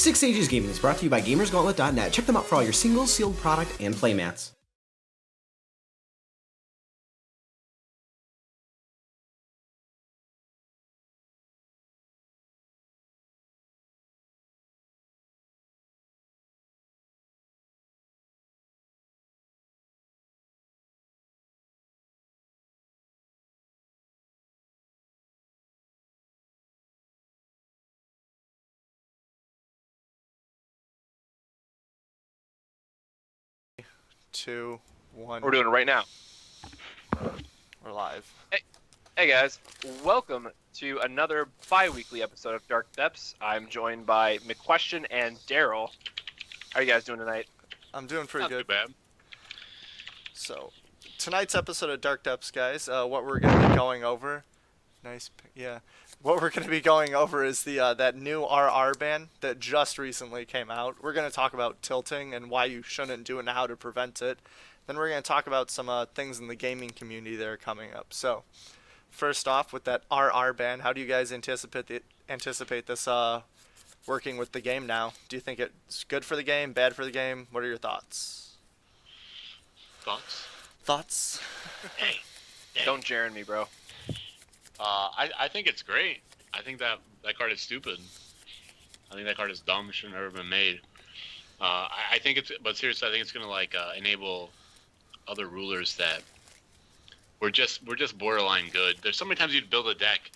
Six Sages Gaming is brought to you by GamersGauntlet.net. Check them out for all your singles, sealed product, and playmats. Two, one. We're doing it right now. We're live. Hey guys, welcome to another bi-weekly episode of Dark Depths. I'm joined by McQuestion and Darryl. How are you guys doing tonight? I'm doing pretty Not good. too bad. So, tonight's episode of Dark Depths, guys, what we're going to be going over... What we're going to be going over is the that new RR ban that just recently came out. We're going to talk about tilting and why you shouldn't do it and how to prevent it. Then we're going to talk about some things in the gaming community that are coming up. So, first off, with that RR ban, how do you guys anticipate this working with the game now? Do you think it's good for the game, bad for the game? What are your thoughts? Thoughts? Hey. Don't Jaren me, bro. I think it's great. I think that card is stupid. I think that card is dumb. It should have never been made. I think it's, but seriously, I think it's gonna enable other rulers that we're just borderline good. There's so many times you'd build a deck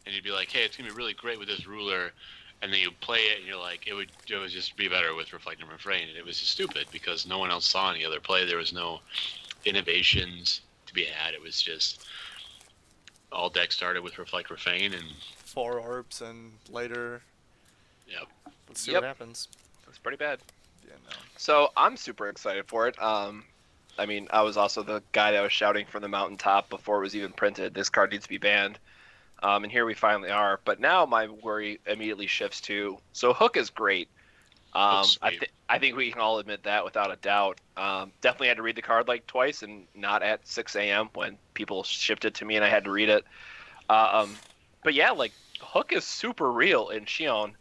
and you'd be like, hey, it's gonna be really great with this ruler, and then you play it and you're like, it would just be better with Reflect and Refrain, and it was just stupid because no one else saw any other play. There was no innovations to be had. It was just all decks started with Reflect Refrain and 4 orbs and later. Yep. Let's see what happens. It's pretty bad. Yeah, no. So I'm super excited for it. I mean, I was also the guy that was shouting from the mountaintop before it was even printed, this card needs to be banned. And here we finally are. But now my worry immediately shifts to, so Hook is great. I think we can all admit that without a doubt. Definitely had to read the card like twice and not at 6 a.m. when people shipped it to me and I had to read it. But yeah, like Hook is super real in Shion.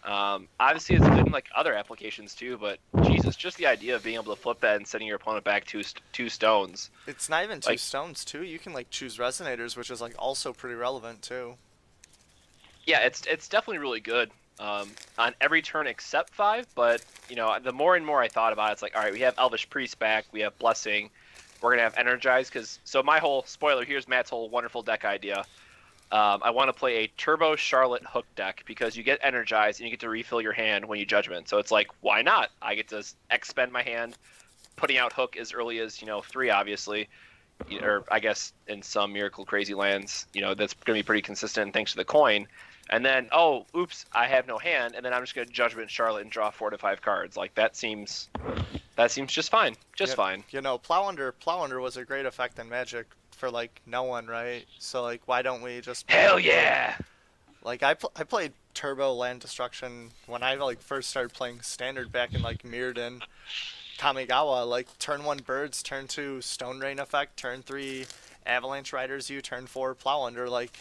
Obviously it's good in like other applications too, but Jesus, just the idea of being able to flip that and sending your opponent back two stones. It's not even two stones too. You can like choose resonators, which is like also pretty relevant too. Yeah, it's definitely really good. On every turn except 5, but you know, the more and more I thought about it, it's like, all right, we have Elvish Priest back, we have Blessing, we're gonna have Energize, so my whole spoiler, here's Matt's whole wonderful deck idea. I want to play a Turbo Charlotte Hook deck because you get Energized and you get to refill your hand when you Judgment. So it's like, why not? I get to expend my hand, putting out Hook as early as 3, obviously, or I guess in some Miracle Crazy lands, that's gonna be pretty consistent thanks to the coin. And then, oh, oops, I have no hand, and then I'm just going to Judgment Charlotte and draw 4 to 5 cards. Like, that seems just fine. Fine. Plow Under was a great effect in Magic for, like, no one, right? So, like, why don't we just... Hell yeah! Like, I played Turbo Land Destruction when I, like, first started playing Standard back in, like, Mirrodin. Kamigawa, like, turn 1 Birds, turn 2 Stone Rain effect, turn 3 Avalanche Riders you, turn 4 Plow Under, like...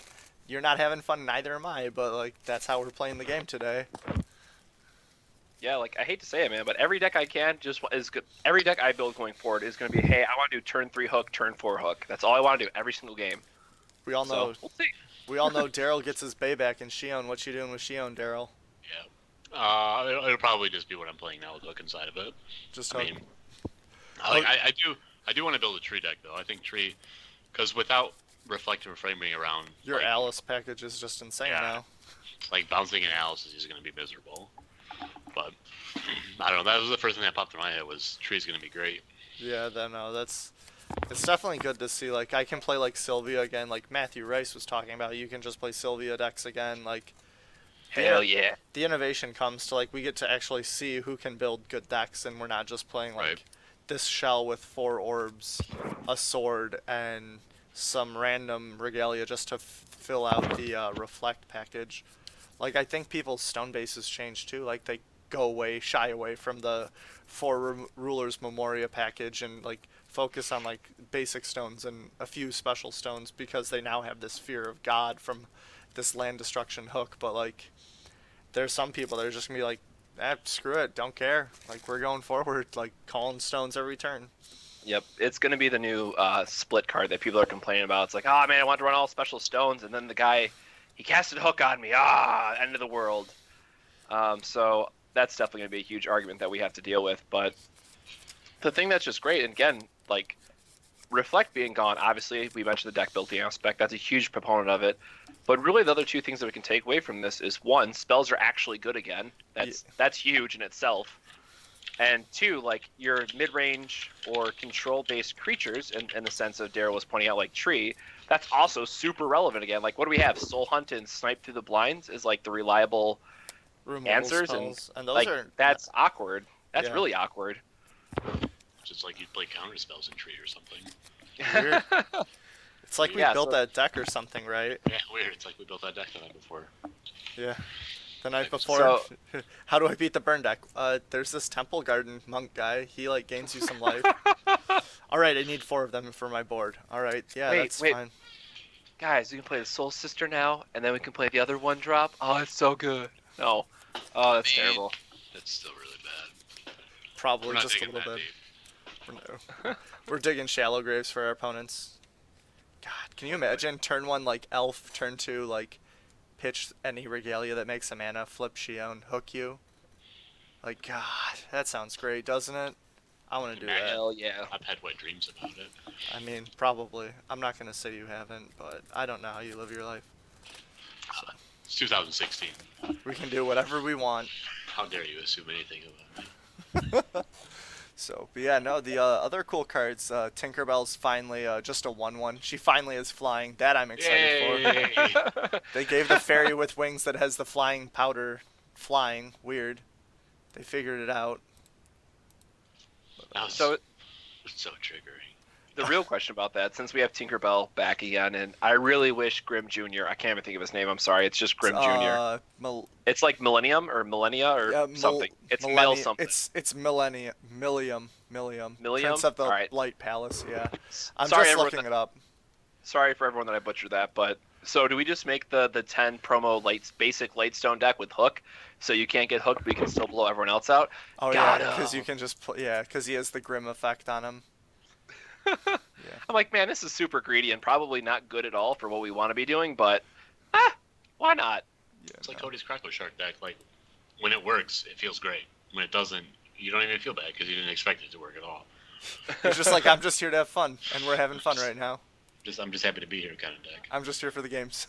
You're not having fun, neither am I, but, like, that's how we're playing the game today. Yeah, like, I hate to say it, man, but every deck I can is good. Every deck I build going forward is going to be, hey, I want to do turn 3 Hook, turn 4 Hook. That's all I want to do every single game. We all know. So, we'll see. We all know Darryl gets his bayback in Shion. What you doing with Shion, Darryl? Yeah. It'll probably just be what I'm playing now with Hook inside of it. Just I do want to build a tree deck, though. I think tree, because without Reflect and Refrain being around, your Alice package is just insane now. Like bouncing an Alice is just going to be miserable. But I don't know. That was the first thing that popped in my head was tree's going to be great. Yeah, it's definitely good to see. Like I can play like Sylvia again. Like Matthew Rice was talking about, you can just play Sylvia decks again. Like hell yeah. The innovation comes to like we get to actually see who can build good decks, and we're not just playing like this shell with 4 orbs, a sword, and some random regalia just to fill out the Reflect package. Like, I think people's stone bases change too. Like, they shy away from the 4 Rulers Memoria package and, like, focus on, like, basic stones and a few special stones because they now have this fear of God from this land destruction Hook. But, like, there's some people that are just going to be, like, screw it. Don't care. Like, we're going forward, like, calling stones every turn. Yep, it's going to be the new split card that people are complaining about. It's like, oh man, I want to run all special stones, and then the guy, he casted hook on me. End of the world. So that's definitely going to be a huge argument that we have to deal with. But the thing that's just great, and again, like, Reflect being gone, obviously, we mentioned the deck building aspect. That's a huge proponent of it. But really, the other two things that we can take away from this is, one, spells are actually good again. That's huge in itself. And two, like, your mid-range or control-based creatures, in the sense of Darryl was pointing out, like Tree, that's also super relevant again. Like, what do we have? Soul Hunt and Snipe Through the Blinds is, like, the reliable Removal answers. spells. And those like, are... that's awkward. That's Yeah. really awkward. Just like you'd play counter spells in Tree or something. Weird. It's like we Yeah, built so- that deck or something, right? Yeah, weird. It's like we built that deck the night before. Yeah. The night before. So- How do I beat the burn deck? There's this Temple Garden monk guy. He, like, gains you some life. Alright, I need 4 of them for my board. Alright, yeah, that's wait. fine. Guys, we can play the Soul Sister now, and then we can play the other one drop. Oh, it's so good. No. Oh, that's Man. terrible. That's still really bad. Probably We're not just a digging little that bit. deep. We're digging shallow graves for our opponents. God, can you imagine turn 1 like elf, turn 2 like pitch any regalia that makes a mana, flip Shion, hook you? Like, God, that sounds great, doesn't it? I want to do that. Hell yeah. I've had wet dreams about it. I mean, probably. I'm not going to say you haven't, but I don't know how you live your life. It's 2016. We can do whatever we want. How dare you assume anything about me? So, but yeah, no, the other cool cards, Tinkerbell's finally just a 1/1. She finally is flying. That I'm excited for. They gave the fairy with wings that has the flying powder flying. Weird. They figured it out. That was So so triggering. the real question about that, since we have Tinkerbell back again, and I really wish Grim Jr. I can't even think of his name. I'm sorry. It's just Grim Jr. It's like Millennium or Millennia or something. It's Mil something. It's Millium. Millium? Prince of the Alright. Light Palace. Yeah. I'm Sorry, just everyone looking it up. Sorry for everyone that I butchered that, but so do we just make the 10 promo basic Lightstone deck with Hook, so you can't get hooked, but you can still blow everyone else out? Oh Got yeah, him. because you can just because he has the Grim effect on him. I'm like, man, this is super greedy and probably not good at all for what we want to be doing, but why not? Yeah, It's like no. Cody's Crackle Shark deck. Like, when it works, it feels great. When it doesn't, you don't even feel bad because you didn't expect it to work at all. It's just like, I'm just here to have fun, and we're having fun right now. I'm just happy to be here kind of deck. I'm just here for the games.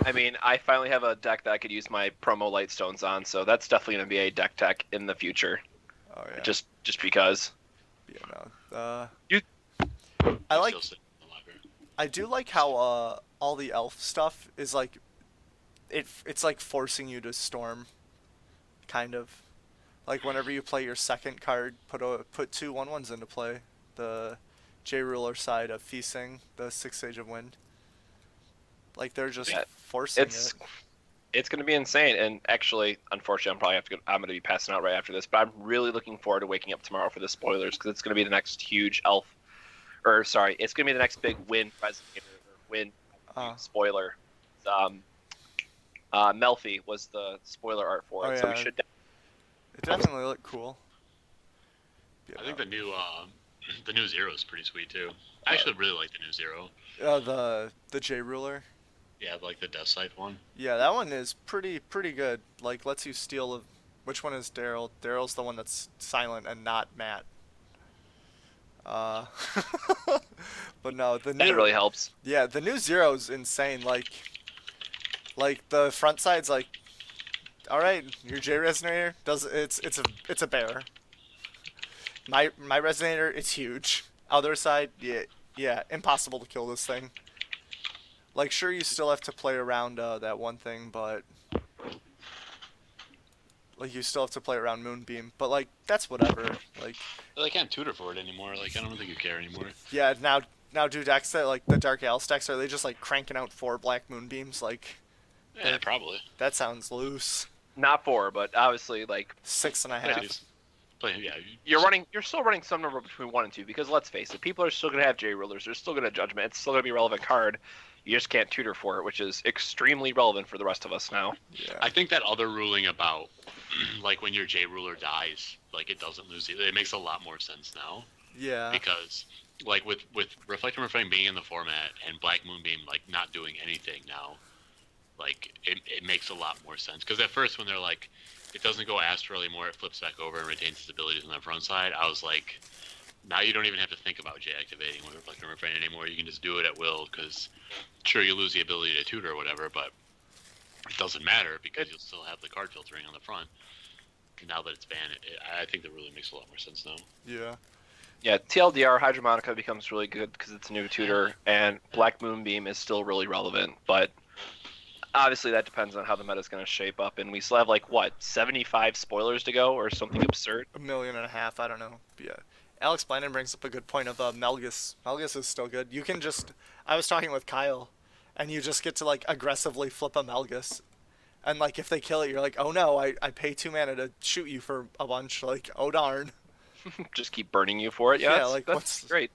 I mean, I finally have a deck that I could use my promo Lightstones on, so that's definitely going to be a deck tech in the future. Oh yeah. Just because. Yeah, no. You- I I'm like. still sitting in the library. I do like how all the elf stuff is like, it's like forcing you to storm, kind of, like whenever you play your second card, put 2 1/1s into play. The J Ruler side of Feasting, the 6 Age of Wind. Like they're just Yeah, forcing It's it. it's going to be insane, and actually, unfortunately, I'm going to be passing out right after this, but I'm really looking forward to waking up tomorrow for the spoilers, because it's going to be the next huge elf, it's going to be the next big win resonator, or win spoiler. Melfi was the spoiler art for it, so we yeah. should. It definitely looked cool. Yeah, I think the new Zero is pretty sweet too. I actually really like the new Zero. the J Ruler. Yeah, like the Death Scythe one. Yeah, that one is pretty good. Like, lets you steal which one is Darryl? Darryl's the one that's silent and not Matt. But no, the new That really helps. yeah, the new Zero's insane. Like the front side's like, all right, your J Resonator it's a bear. My Resonator, it's huge. Other side, yeah, impossible to kill this thing. Like, sure, you still have to play around that one thing, but like you still have to play around Moonbeam. But like that's whatever. Like They can't tutor for it anymore. Like I don't think you care anymore. yeah, now do decks that like the Dark Alice decks, are they just like cranking out 4 black Moonbeams? Like Yeah, probably. that sounds loose. Not 4, but obviously, like, 6.5. you're still running some number between 1 and 2, because let's face it, people are still going to have J Rulers, they're still going to Judgment, it's still going to be a relevant card. You just can't tutor for it, which is extremely relevant for the rest of us now. Yeah. I think that other ruling about like when your J ruler dies, like it doesn't lose it makes a lot more sense now. Yeah. Because like with Reflect and Refrain being in the format and Black Moonbeam like not doing anything now, like it makes a lot more sense. Because at first when they're like, it doesn't go astral anymore, it flips back over and retains its abilities on the front side, I was like, now you don't even have to think about J activating with Reflect and Refrain anymore. You can just do it at will, because sure, you lose the ability to tutor or whatever, but it doesn't matter because you'll still have the card filtering on the front. Now that it's banned, I think that really makes a lot more sense now. Yeah. Yeah, TLDR Hydromonica becomes really good because it's a new tutor, and Black Moonbeam is still really relevant, but obviously that depends on how the meta is going to shape up, and we still have, like, what, 75 spoilers to go, or something absurd? 1.5 million, I don't know. But yeah. Alex Blandon brings up a good point of Melgus. Melgus is still good. You can just... I was talking with Kyle, and you just get to, like, aggressively flip a Melgus. And, like, if they kill it, you're like, oh no, I pay 2 mana to shoot you for a bunch. Like, oh darn. Just keep burning you for it. Yeah, Yeah, like, that's what's... great.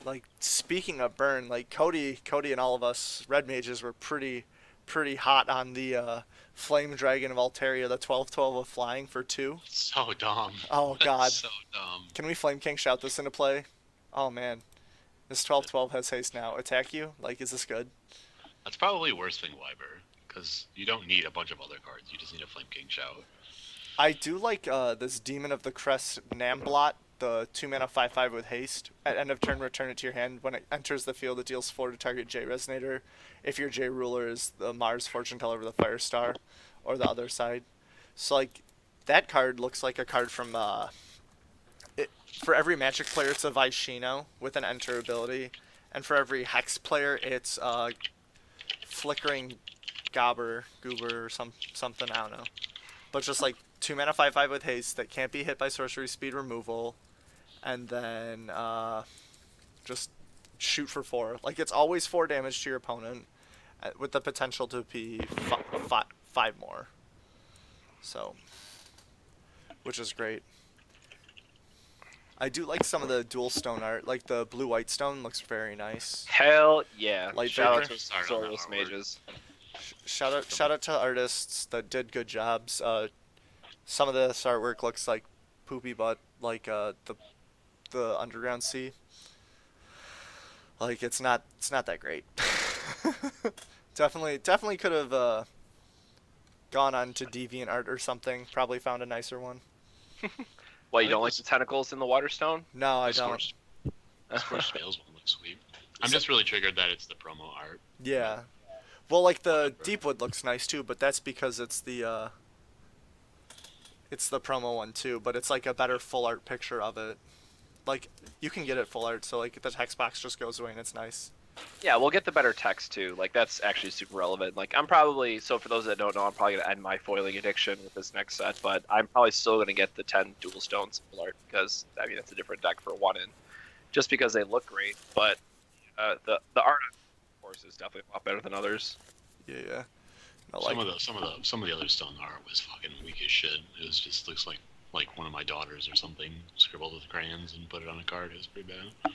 Like, speaking of burn, like, Cody and all of us Red Mages were pretty hot on the Flame Dragon of Altaria, the 12/12 of flying for 2. So dumb. Oh god. So dumb. Can we Flame King shout this into play? Oh man. This 12/12 has haste now. Attack you? Like, is this good? That's probably worse than Wyber, because you don't need a bunch of other cards. You just need a Flame King shout. I do like this Demon of the Crest Namblot, the 2 mana 5/5 with haste. At end of turn, return it to your hand. When it enters the field, it deals 4 to target J Resonator. If your J ruler is the Mars Fortune Teller with a Firestar, or the other side. So like, that card looks like a card from for every Magic player, it's a Vaishino with an enter ability, and for every Hex player, it's Flickering Goober or something, I don't know. But just like 2 mana 5/5 with haste that can't be hit by sorcery speed removal, and then just shoot for 4. Like, it's always 4 damage to your opponent, with the potential to be 5 more. So, which is great. I do like some of the dual stone art. Like, the blue-white stone looks very nice. Hell yeah. Light Shout out Vapor? to Sorry on that Zorius artwork. Mages. Shout out to artists that did good jobs. Some of this artwork looks like poopy butt, like the Underground Sea. Like, it's not that great. Definitely could have gone on to DeviantArt or something. Probably found a nicer one. What, you don't like the tentacles in the Waterstone? No, I This don't. Force- This Force Spales one looks sweet. I'm just really triggered that it's the promo art. Yeah. Well, like, the Deepwood looks nice too, but that's because it's the promo one too, but it's like a better full art picture of it. Like, you can get it full art, so like the text box just goes away and it's nice. Yeah, we'll get the better text too. Like, that's actually super relevant. Like, I'm probably, so for those that don't know, I'm probably gonna end my foiling addiction with this next set, but I'm probably still gonna get the 10 dual stones full art because I mean it's a different deck for one in, just because they look great. But the art, of course, is definitely a lot better than others. Yeah. No, Some of the other stone art was fucking weak as shit. It was just looks like one of my daughters or something scribbled with crayons and put it on a card. It was pretty bad.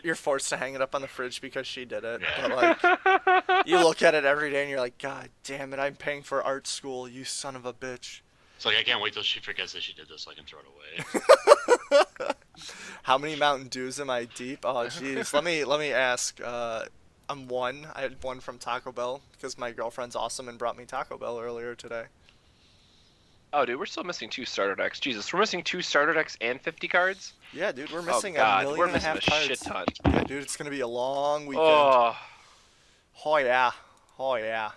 you're forced to hang it up on the fridge because she did it. Yeah. But like, you look at it every day and you're like, God damn it, I'm paying for art school, you son of a bitch. It's like I can't wait till she forgets that she did this so I can throw it away. How many Mountain Dews am I deep? Oh jeez. let me ask. I'm 1. I had 1 from Taco Bell because my girlfriend's awesome and brought me Taco Bell earlier today. Oh, dude, we're still missing 2 starter decks. Jesus, we're missing 2 starter decks and 50 cards? Yeah, dude, we're Oh, missing God, a we're million and a missing half a cards. shit ton. Yeah, dude, it's gonna be a long weekend. Oh, Oh yeah. Oh yeah.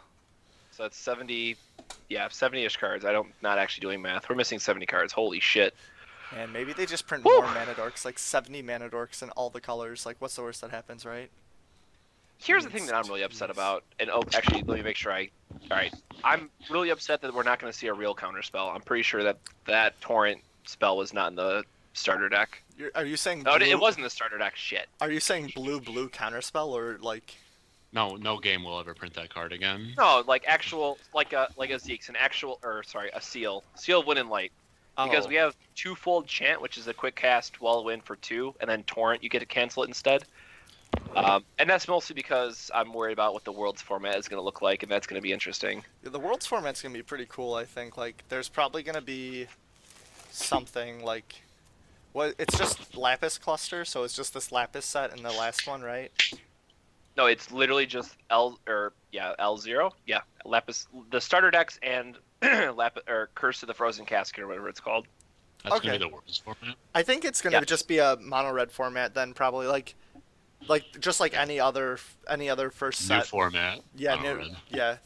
so that's 70, yeah, 70-ish cards. I'm not actually doing math. We're missing 70 cards. Holy shit. And maybe they just print Woo! more mana dorks, like 70 mana dorks in all the colors. Like, what's the worst that happens, right? Here's the thing that I'm really upset about, and oh, actually, let me make sure Alright, I'm really upset that we're not going to see a real counter spell. I'm pretty sure that Torrent spell was not in the starter deck. Are you saying Oh, blue, it was in the starter deck, shit. Are you saying blue counterspell or like? No game will ever print that card again. No, like actual, like a Zeke's, a Seal. Seal win in light. Because Oh. we have 2-fold Chant, which is a quick cast, wall win for 2, and then Torrent, you get to cancel it instead. And that's mostly because I'm worried about what the world's format is going to look like, and that's going to be interesting. Yeah, the world's format's gonna be pretty cool. I think like there's probably gonna be something like what it's just lapis cluster, so it's just this lapis set in the last one, right? No, it's literally just L0. Yeah, Lapis, the starter decks, and Lapis or Curse of the Frozen Casket or whatever it's called. That's Okay. gonna be the world's format. I think it's gonna Yeah. just be a mono red format then, probably like just like any other first New set. format. Yeah, mono new, red. yeah.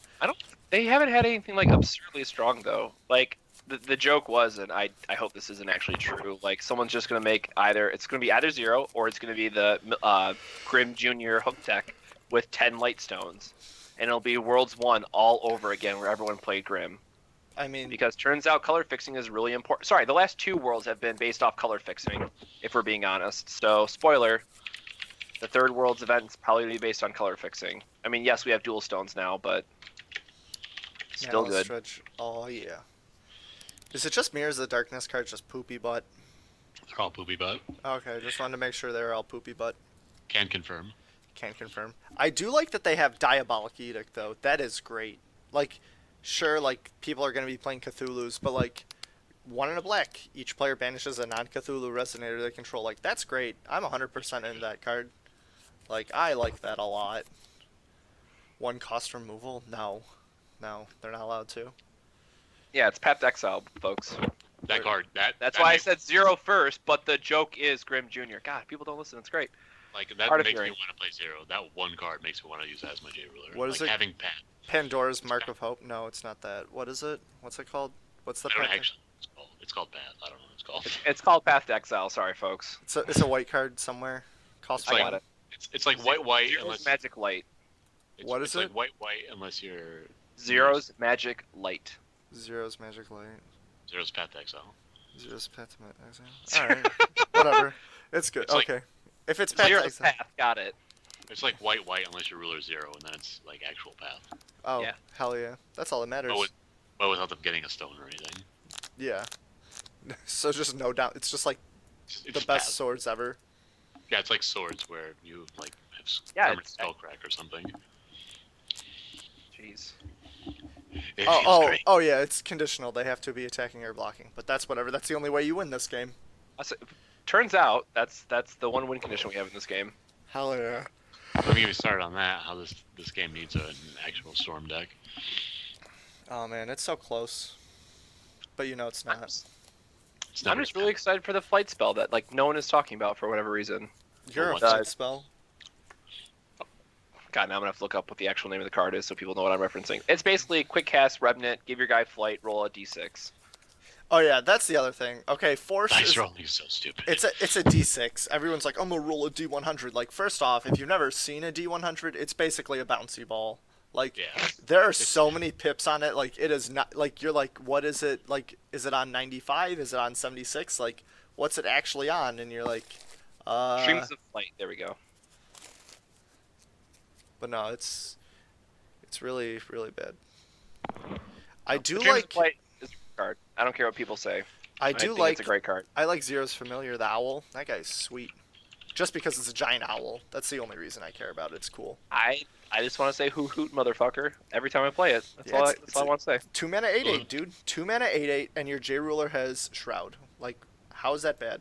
They haven't had anything like absurdly strong though. Like the joke was, and I hope this isn't actually true. Like someone's just gonna make it's gonna be either 0 or it's gonna be the Grim Junior hook deck with 10 light stones, and it'll be Worlds 1 all over again where everyone played Grim. I mean, Because turns out color fixing is really important. Sorry, the last 2 worlds have been based off color fixing, if we're being honest. So spoiler, the third world's event is probably gonna be based on color fixing. I mean, yes, we have dual stones now, but still Mana good. Stretch. Oh yeah. Is it just Mirrors of the Darkness cards just poopy butt? They're all poopy butt. Okay, just wanted to make sure they're all poopy butt. Can confirm. Can confirm. I do like that they have Diabolic Edict though. That is great. Like, sure, like people are gonna be playing Cthulhu's, but like 1 and a black. Each player banishes a non-Cthulhu resonator they control. Like that's great. I'm 100% into that card. Like I like that a lot. 1 cost removal? No, they're not allowed to. Yeah, it's Path to Exile, folks. That card. That's that why makes, I said 0 first, but the joke is Grim Junior. God, people don't listen. It's great. Like that Hard of makes me hearing. want to play 0. That one card makes me want to use that as my J ruler. What is like it? Having Pat. Pandora's Mark of Hope? No, it's not that. What is it? What's it called? What's the I don't path? actually. It's called Pat. I don't know what it's called. It's called Path to Exile. Sorry, folks. It's a white card somewhere. Cost It's I like- got it. It's like white Zero's unless Magic Light. What is it's it? like white unless you're Zero's Magic Light. Zero's Magic Light. Zero's Path to Exile. Zero's Path to Exile. Alright. Whatever. It's good. It's like- okay. If it's Path to Zero's Exile. Path. Got it. It's like white unless your ruler's 0, and then it's like actual Path. Oh, Yeah. hell yeah. That's all that matters. But without them getting a stone or anything. Yeah. So just no doubt. It's just like It's the just best Path. swords ever. Yeah, it's like swords where you like have Yeah, permanent it's- spellcrack or something. Jeez. It Oh, feels oh, great. oh yeah, it's conditional. They have to be attacking or blocking. But that's whatever. That's the only way you win this game. Turns out that's the one win condition we have in this game. Hell yeah. Let me get started on that. How this game needs an actual storm deck. Oh man, it's so close. But you know it's not. It's I'm never just really excited for the flight spell that like no one is talking about for whatever reason. You're a what's flight it? spell. God, now I'm gonna have to look up what the actual name of the card is so people know what I'm referencing. It's basically quick cast, Revenant, give your guy flight, roll a d6. Oh yeah, that's the other thing. Okay, force Dice is rolling is so stupid. it's a D6. Everyone's like, I'm gonna roll a D100. Like, first off, if you've never seen a D100, it's basically a bouncy ball. Like, Yeah. there are so many pips on it. Like, it is not like you're like, what is it? Like, is it on 95? Is it on 76? Like, what's it actually on? And you're like, Streams of flight. There we go. But no, it's really really bad. I do Streams of like flight is a great card. I don't care what people say. I do think like it's a great card. I like Zero's Familiar, the owl. That guy's sweet. Just because it's a giant owl. That's the only reason I care about it. It's cool. I just want to say hoot hoot motherfucker every time I play it. That's Yeah, all. it's- That's all I want to say. 2 mana 8/8, dude. 2 mana 8/8, and your J ruler has Shroud. Like, how is that bad?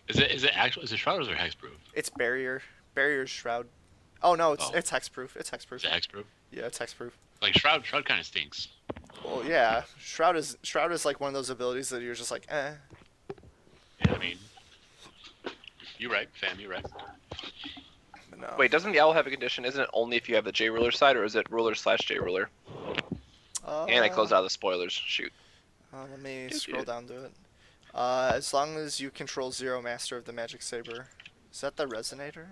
Is it actual? Is it shroud or is it hexproof? It's Barrier's Shroud. Oh no, it's Oh. it's hexproof. It's hexproof. Is it hexproof? Yeah, it's hexproof. Like shroud kind of stinks. Well, yeah, Shroud is like one of those abilities that you're just like, eh. Yeah, I mean, you're right, fam. You're right. But no. Wait, doesn't the owl have a condition? Isn't it only if you have the J ruler side, or is it ruler / J ruler? And I closed out the spoilers. Shoot. Let me Dude, scroll dude. down to it. As long as you control Zero, Master of the Magic Saber. Is that the Resonator?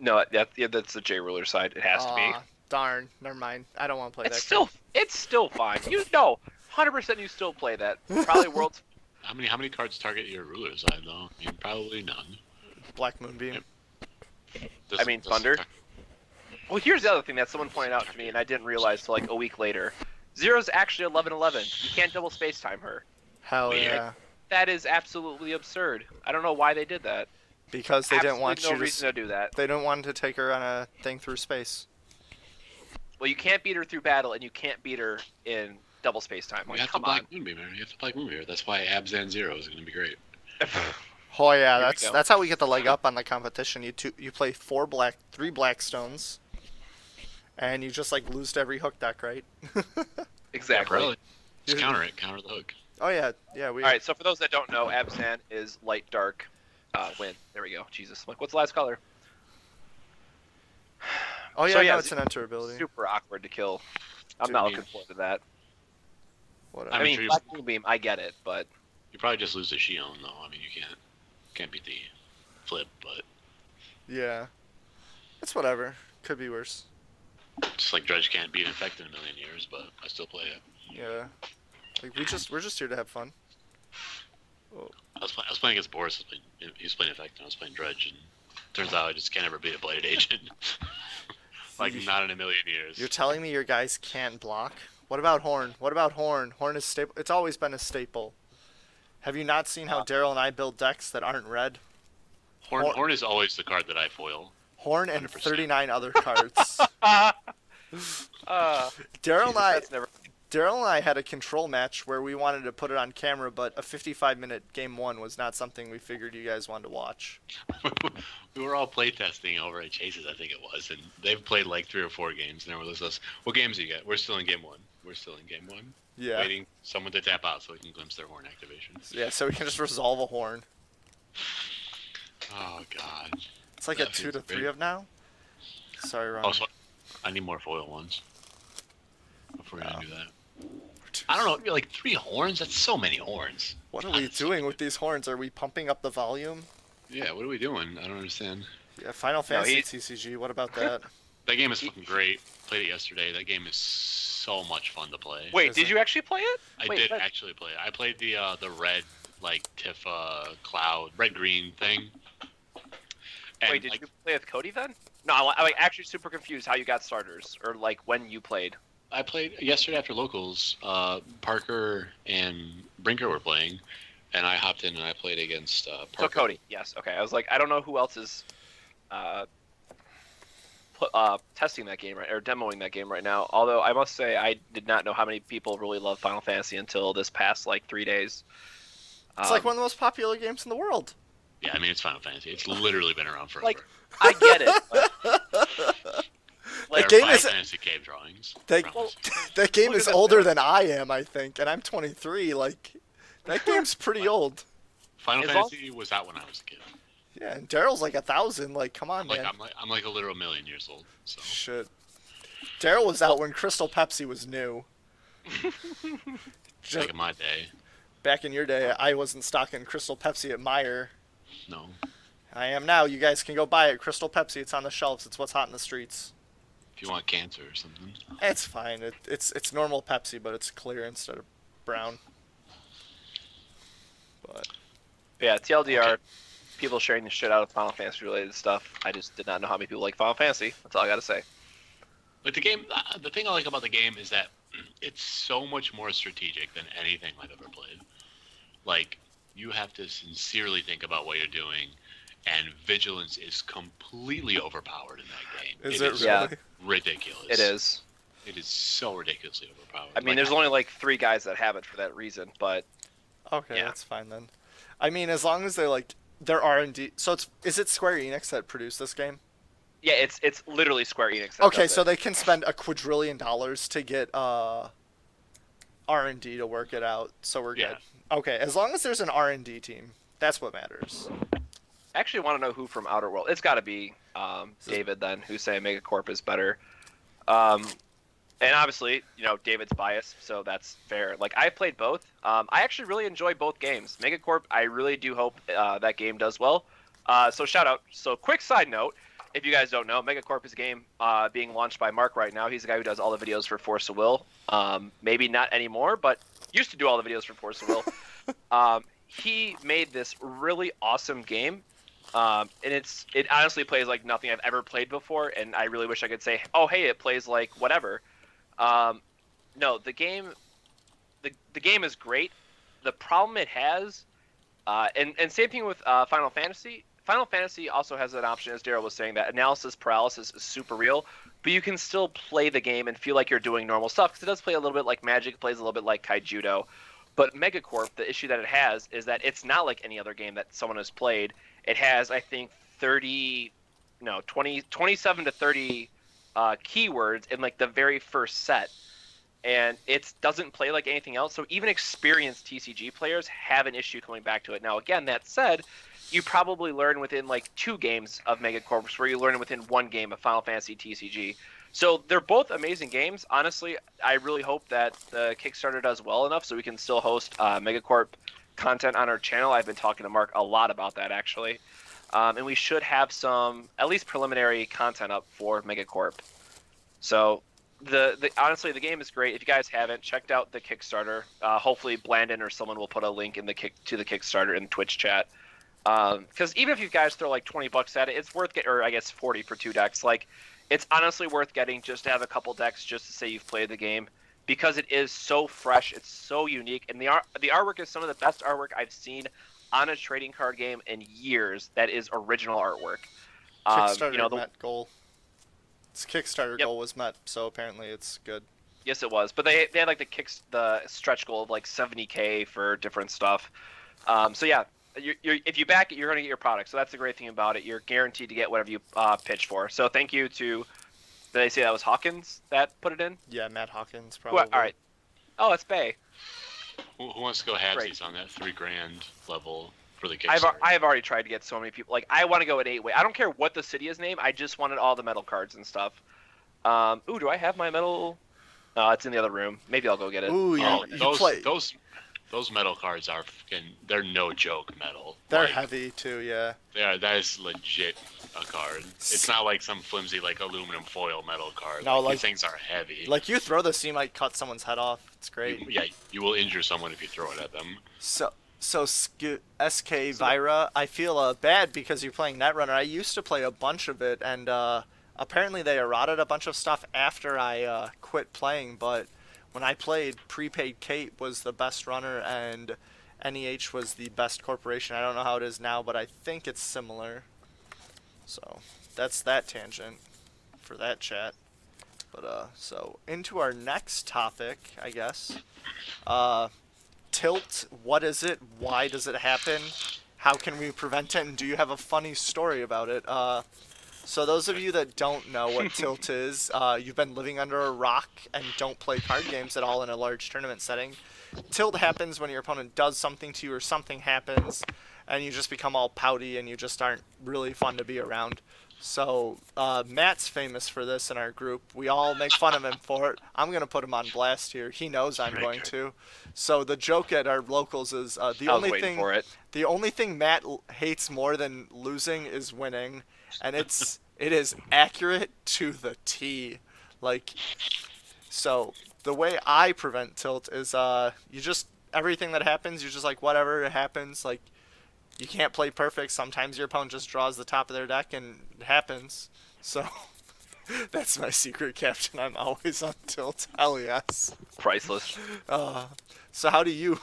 No, that's the J ruler side. It has to be. Aw, darn. Never mind. I don't want to play It's that. still fine. You know, 100% you still play that. Probably world's. How many cards target your ruler side though? I mean, probably none. card. Black Moonbeam. Yep. I mean, Thunder. Well, here's the other thing that someone pointed out to me, and I didn't realize till like a week later. Zero's actually 11/11. You can't double space time her. Hell Weird. yeah. That is absolutely absurd. I don't know why they did that. Because they didn't want no you reason to do that. They didn't want to take her on a thing through space. Well, you can't beat her through battle, and you can't beat her in double space time. You Like, have to come on. Black Moonbeam. You have to Black Moonbeam. That's why Abzan Zero is going to be great. Oh yeah, Here we go. that's how we get the leg up on the competition. You play 3 black stones, and you just like lose to every hook deck, right? Exactly. Really. Just counter it. Counter the hook. Oh yeah, yeah. All right, so for those that don't know, Abzan is light dark, win. There we go. Jesus, like what's the last color? Oh yeah, So, yeah, no, it's an enter ability. Super awkward to kill. I'm Dude, not I looking mean- forward to that. Whatever. I mean, sure you- Black Moonbeam, I get it, but You probably just lose to Shion though. I mean, you can't beat the flip, but Yeah, it's whatever. Could be worse. just like Dredge can't beat Infect in a million years, but I still play it. Yeah, like we're just here to have fun. I was playing against Boris. He was playing Infect, and I was playing Dredge, and turns out I just can't ever beat a Bladed Agent. Like not in a million years. You're telling me your guys can't block? What about Horn? What about Horn? Horn is staple. It's always been a staple. Have you not seen how Darryl and I build decks that aren't red? Horn is always the card that I foil. Horn and 100%. 39 other cards. Darryl and I, that's never. Darryl and I had a control match where we wanted to put it on camera, but a 55-minute game 1 was not something we figured you guys wanted to watch. We were all playtesting over at Chase's, I think it was, and they've played like 3 or 4 games, and everyone was us, what games do you get? We're still in game 1. We're still in game 1. Yeah. Waiting someone to tap out so we can glimpse their horn activation. Yeah, so we can just resolve a Horn. Oh, God. It's like That a 2 feels to 3 great. of now. Sorry, Ron. Also, I need more foil ones before we're going to do that. I don't know, like 3 horns? That's so many horns. What are we doing with these horns? Are we pumping up the volume? Yeah, what are we doing? I don't understand. Yeah, Final Fantasy he- TCG. What about that? That game is fucking great. Played it yesterday. That game is so much fun to play. Wait, Is did it- you actually play it? I Wait, did that- actually play it. I played the red like Tifa cloud red green thing. And Wait, did like, you play with Cody then? No, I'm like actually super confused how you got starters or like when you played. I played yesterday after locals. Parker and Brinker were playing, and I hopped in and I played against Parker. So Cody, yes, okay. I was like, I don't know who else is testing that game right or demoing that game right now. Although I must say, I did not know how many people really love Final Fantasy until this past like 3 days. It's like one of the most popular games in the world. Yeah, I mean it's Final Fantasy. It's literally been around forever. Like, I get it. But, That There are game Final is- Fantasy cave drawings. That, Promise. that game Look is at that older there. than I am, I think, and I'm 23. Like, that game's pretty old. Final as long- Fantasy was out when I was a kid. Yeah, and Daryl's like 1,000. Like, come on, Like man. I'm like a literal million years old. So Shit. Daryl was out when Crystal Pepsi was new. Just back in my day, back in your day, I wasn't stocking Crystal Pepsi at Meijer. no. I am now. You guys can go buy it. Crystal Pepsi. It's on the shelves. It's what's hot in the streets. If you want cancer or something. It's fine. It's normal Pepsi, but it's clear instead of brown. But yeah, TLDR, Okay. people sharing the shit out of Final Fantasy related stuff. I just did not know how many people like Final Fantasy. That's all I gotta say. But the game, the thing I like about the game is that it's so much more strategic than anything I've ever played. Like, you have to sincerely think about what you're doing, and vigilance is completely overpowered in that game. is it is really? Yeah. ridiculous. It is. It is so ridiculously overpowered. I mean, Like, there's only like 3 guys that have it for that reason, but Okay, Yeah. that's fine then. I mean, as long as they're R&D. So is it Square Enix that produced this game? yeah, it's literally Square Enix. That Okay, does so it. they can spend $1 quadrillion to get R&D to work it out. So we're Yeah. good. Okay, as long as there's an R&D team, that's what matters. I actually want to know who from Outer World. It's got to be David then, who's saying Megacorp is better. And obviously, you know, David's biased, so that's fair. Like, I've played both. I actually really enjoy both games. Megacorp, I really do hope that game does well. So shout out. So quick side note, if you guys don't know, Megacorp is a game being launched by Mark right now. He's the guy who does all the videos for Force of Will. Maybe not anymore, but used to do all the videos for Force of Will. He made this really awesome game. And it honestly plays like nothing I've ever played before, and I really wish I could say, oh hey, it plays like whatever. No, the game is great. The problem it has, and same thing with Final Fantasy. Final Fantasy also has an option, as Darryl was saying, that analysis paralysis is super real, but you can still play the game and feel like you're doing normal stuff, because it does play a little bit like Magic, it plays a little bit like Kaijudo. But Megacorp, the issue that it has is that it's not like any other game that someone has played. It has, I think, 27 to 30 keywords in like the very first set. And it doesn't play like anything else, so even experienced TCG players have an issue coming back to it. Now, again, that said, you probably learn within like 2 games of Megacorp, where you learn within 1 game of Final Fantasy TCG. So they're both amazing games. Honestly, I really hope that the Kickstarter does well enough so we can still host Megacorp content on our channel. I've been talking to Mark a lot about that, actually. And we should have some, at least preliminary content up for Megacorp. So honestly, the game is great. If you guys haven't checked out the Kickstarter, hopefully Blandon or someone will put a link in to the Kickstarter in Twitch chat. Because even if you guys throw like $20 at it, it's worth or I guess 40 for 2 decks. Like, it's honestly worth getting just to have a couple decks just to say you've played the game, because it is so fresh, it's so unique, and the artwork is some of the best artwork I've seen on a trading card game in years. That is original artwork. Kickstarter met goal. Its Kickstarter goal was met, so apparently it's good. Yes, it was, but they had like the stretch goal of like 70K for different stuff. So yeah. If you back it, you're going to get your product. So that's the great thing about it. You're guaranteed to get whatever you pitch for. So thank you to, did I say that was Hawkins that put it in? Yeah, Matt Hawkins, probably. All right. Oh, it's Bay. Who wants to go halvesies on that $3,000 level for the Kickstarter? I have already tried to get so many people. Like, I want to go at 8-way. I don't care what the city is named. I just wanted all the metal cards and stuff. Ooh, do I have my metal? It's in the other room. Maybe I'll go get it. Ooh, yeah. Those metal cards are they're no joke metal. They're heavy too, yeah. That is legit a card. It's not like some flimsy like aluminum foil metal card. No, these things are heavy. Like, you throw this, you might cut someone's head off. It's great. You will injure someone if you throw it at them. So SK Vira, I feel bad because you're playing Netrunner. I used to play a bunch of it, and apparently they eroded a bunch of stuff after I quit playing, but when I played, Prepaid Kate was the best runner, and NEH was the best corporation. I don't know how it is now, but I think it's similar. So that's that tangent for that chat. But so into our next topic, I guess. Tilt. What is it? Why does it happen? How can we prevent it? And do you have a funny story about it? So those of you that don't know what Tilt is, you've been living under a rock and don't play card games at all in a large tournament setting. Tilt happens when your opponent does something to you or something happens, and you just become all pouty and you just aren't really fun to be around. So Matt's famous for this in our group. We all make fun of him for it. I'm going to put him on blast here. He knows I'm going to. So the joke at our locals is the only thing Matt hates more than losing is winning. And it is accurate to the T. Like, so the way I prevent tilt is you just, everything that happens, you're just like, whatever, it happens. Like, you can't play perfect. Sometimes your opponent just draws the top of their deck and it happens. So that's my secret, Captain. I'm always on tilt. Hell yes. Priceless. So how do you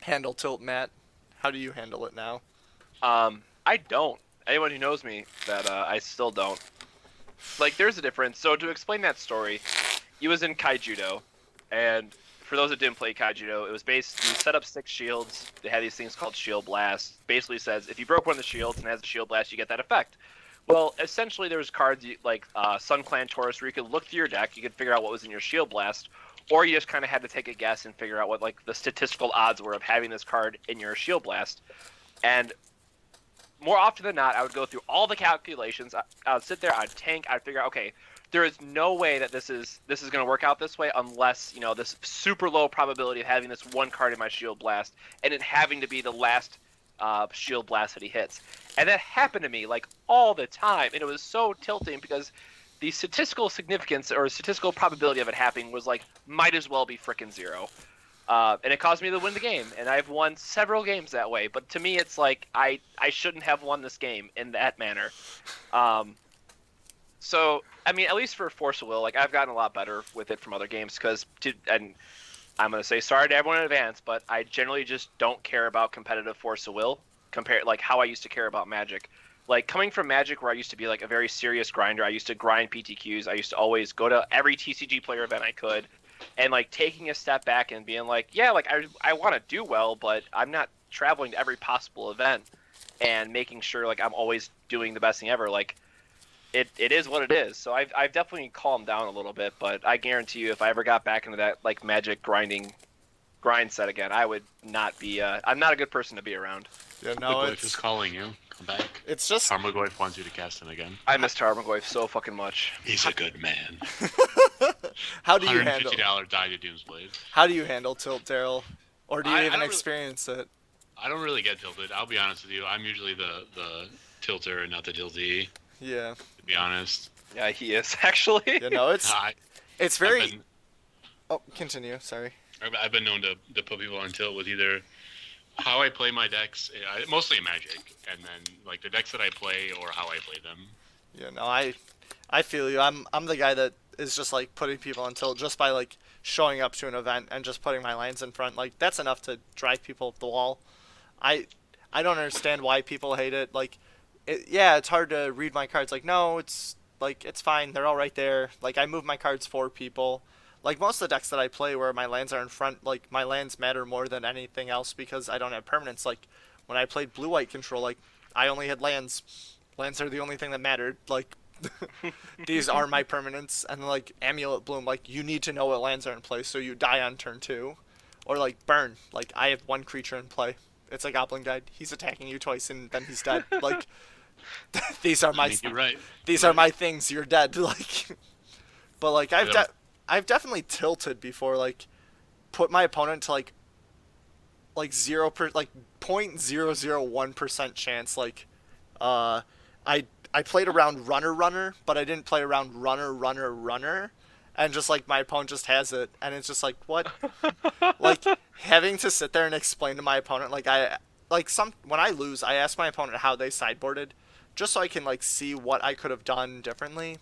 handle tilt, Matt? How do you handle it now? I don't. Anyone who knows me, that I still don't. Like, there's a difference. So to explain that story, he was in Kaijudo, and for those that didn't play Kaijudo, it was you set up 6 shields. They had these things called Shield Blast. Basically says if you broke one of the shields and has a Shield Blast, you get that effect. Well, essentially there was cards like Sun Clan Taurus where you could look through your deck, you could figure out what was in your Shield Blast, or you just kind of had to take a guess and figure out what like the statistical odds were of having this card in your Shield Blast. And more often than not, I would go through all the calculations. I would sit there, I'd tank, I'd figure out, okay, there is no way that this is going to work out this way unless, this super low probability of having this one card in my Shield Blast and it having to be the last Shield Blast that he hits. And that happened to me like all the time, and it was so tilting because the statistical significance or statistical probability of it happening was like might as well be frickin' 0. And it caused me to win the game, and I've won several games that way. But to me, it's like I shouldn't have won this game in that manner. So I mean, at least for Force of Will, like I've gotten a lot better with it from other games and I'm gonna say sorry to everyone in advance, but I generally just don't care about competitive Force of Will. compare like how I used to care about Magic. Like coming from Magic, where I used to be like a very serious grinder, I used to grind PTQs. I used to always go to every TCG player event I could, and like taking a step back and being like, yeah, like I want to do well, but I'm not traveling to every possible event and making sure like I'm always doing the best thing ever. Like it is what it is. So I've definitely calmed down a little bit, but I guarantee you, if I ever got back into that like Magic grind set again, I would not be. I'm not a good person to be around. Yeah, no, Tarmogoyf is calling you. Come back. it's just Tarmogoyf wants you to cast him again. I miss Tarmogoyf so fucking much. He's a good man. how do you handle $150 die to Doomsblade. how do you handle tilt, Darryl? Or do you I even don't experience it? I don't really get tilted. I'll be honest with you. I'm usually the tilter and not the tiltee, Yeah. to be honest. Yeah, he is actually. You know, it's I, it's I've very. been, Oh, continue. Sorry. I've been known to put people on tilt with either how I play my decks, mostly in Magic, and then like the decks that I play or how I play them. Yeah, no, I feel you. I'm the guy that is just like putting people on tilt just by like showing up to an event and just putting my lands in front. Like that's enough to drive people up the wall. I don't understand why people hate it. Like, yeah, it's hard to read my cards. Like, no, it's like it's fine. They're all right there. Like I move my cards for people. Like most of the decks that I play where my lands are in front, like my lands matter more than anything else because I don't have permanents. Like when I played blue-white control, like I only had lands. Lands are the only thing that mattered. Like these are my permanents, and like Amulet Bloom, like you need to know what lands are in play so you die on turn 2, or like Burn. Like I have one creature in play. It's a Goblin Guide. He's attacking you twice and then he's dead. Like these are my You're right. these are my things. You're dead. Like, but like I've definitely tilted before. Like, put my opponent to like 0.001% chance. Like, I played around runner, but I didn't play around runner, and just like my opponent just has it, and it's just like what, like having to sit there and explain to my opponent when I lose, I ask my opponent how they sideboarded, just so I can like see what I could have done differently.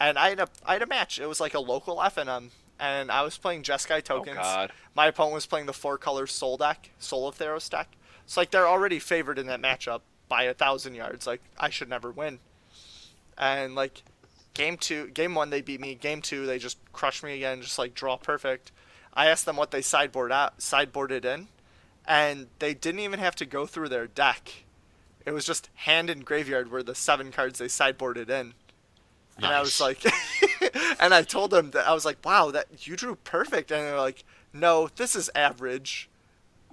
And I had a match. It was like a local FNM, and I was playing Jeskai tokens. Oh God. My opponent was playing the 4-color Soul of Theros deck. So like they're already favored in that matchup by 1,000 yards. Like I should never win. And like game 1 they beat me. Game 2 they just crushed me again, just like draw perfect. I asked them what they sideboarded in, and they didn't even have to go through their deck. It was just hand and graveyard were the 7 cards they sideboarded in. Nice. And I was like, and I told them that I was like, wow, that you drew perfect. And they're like, no, this is average.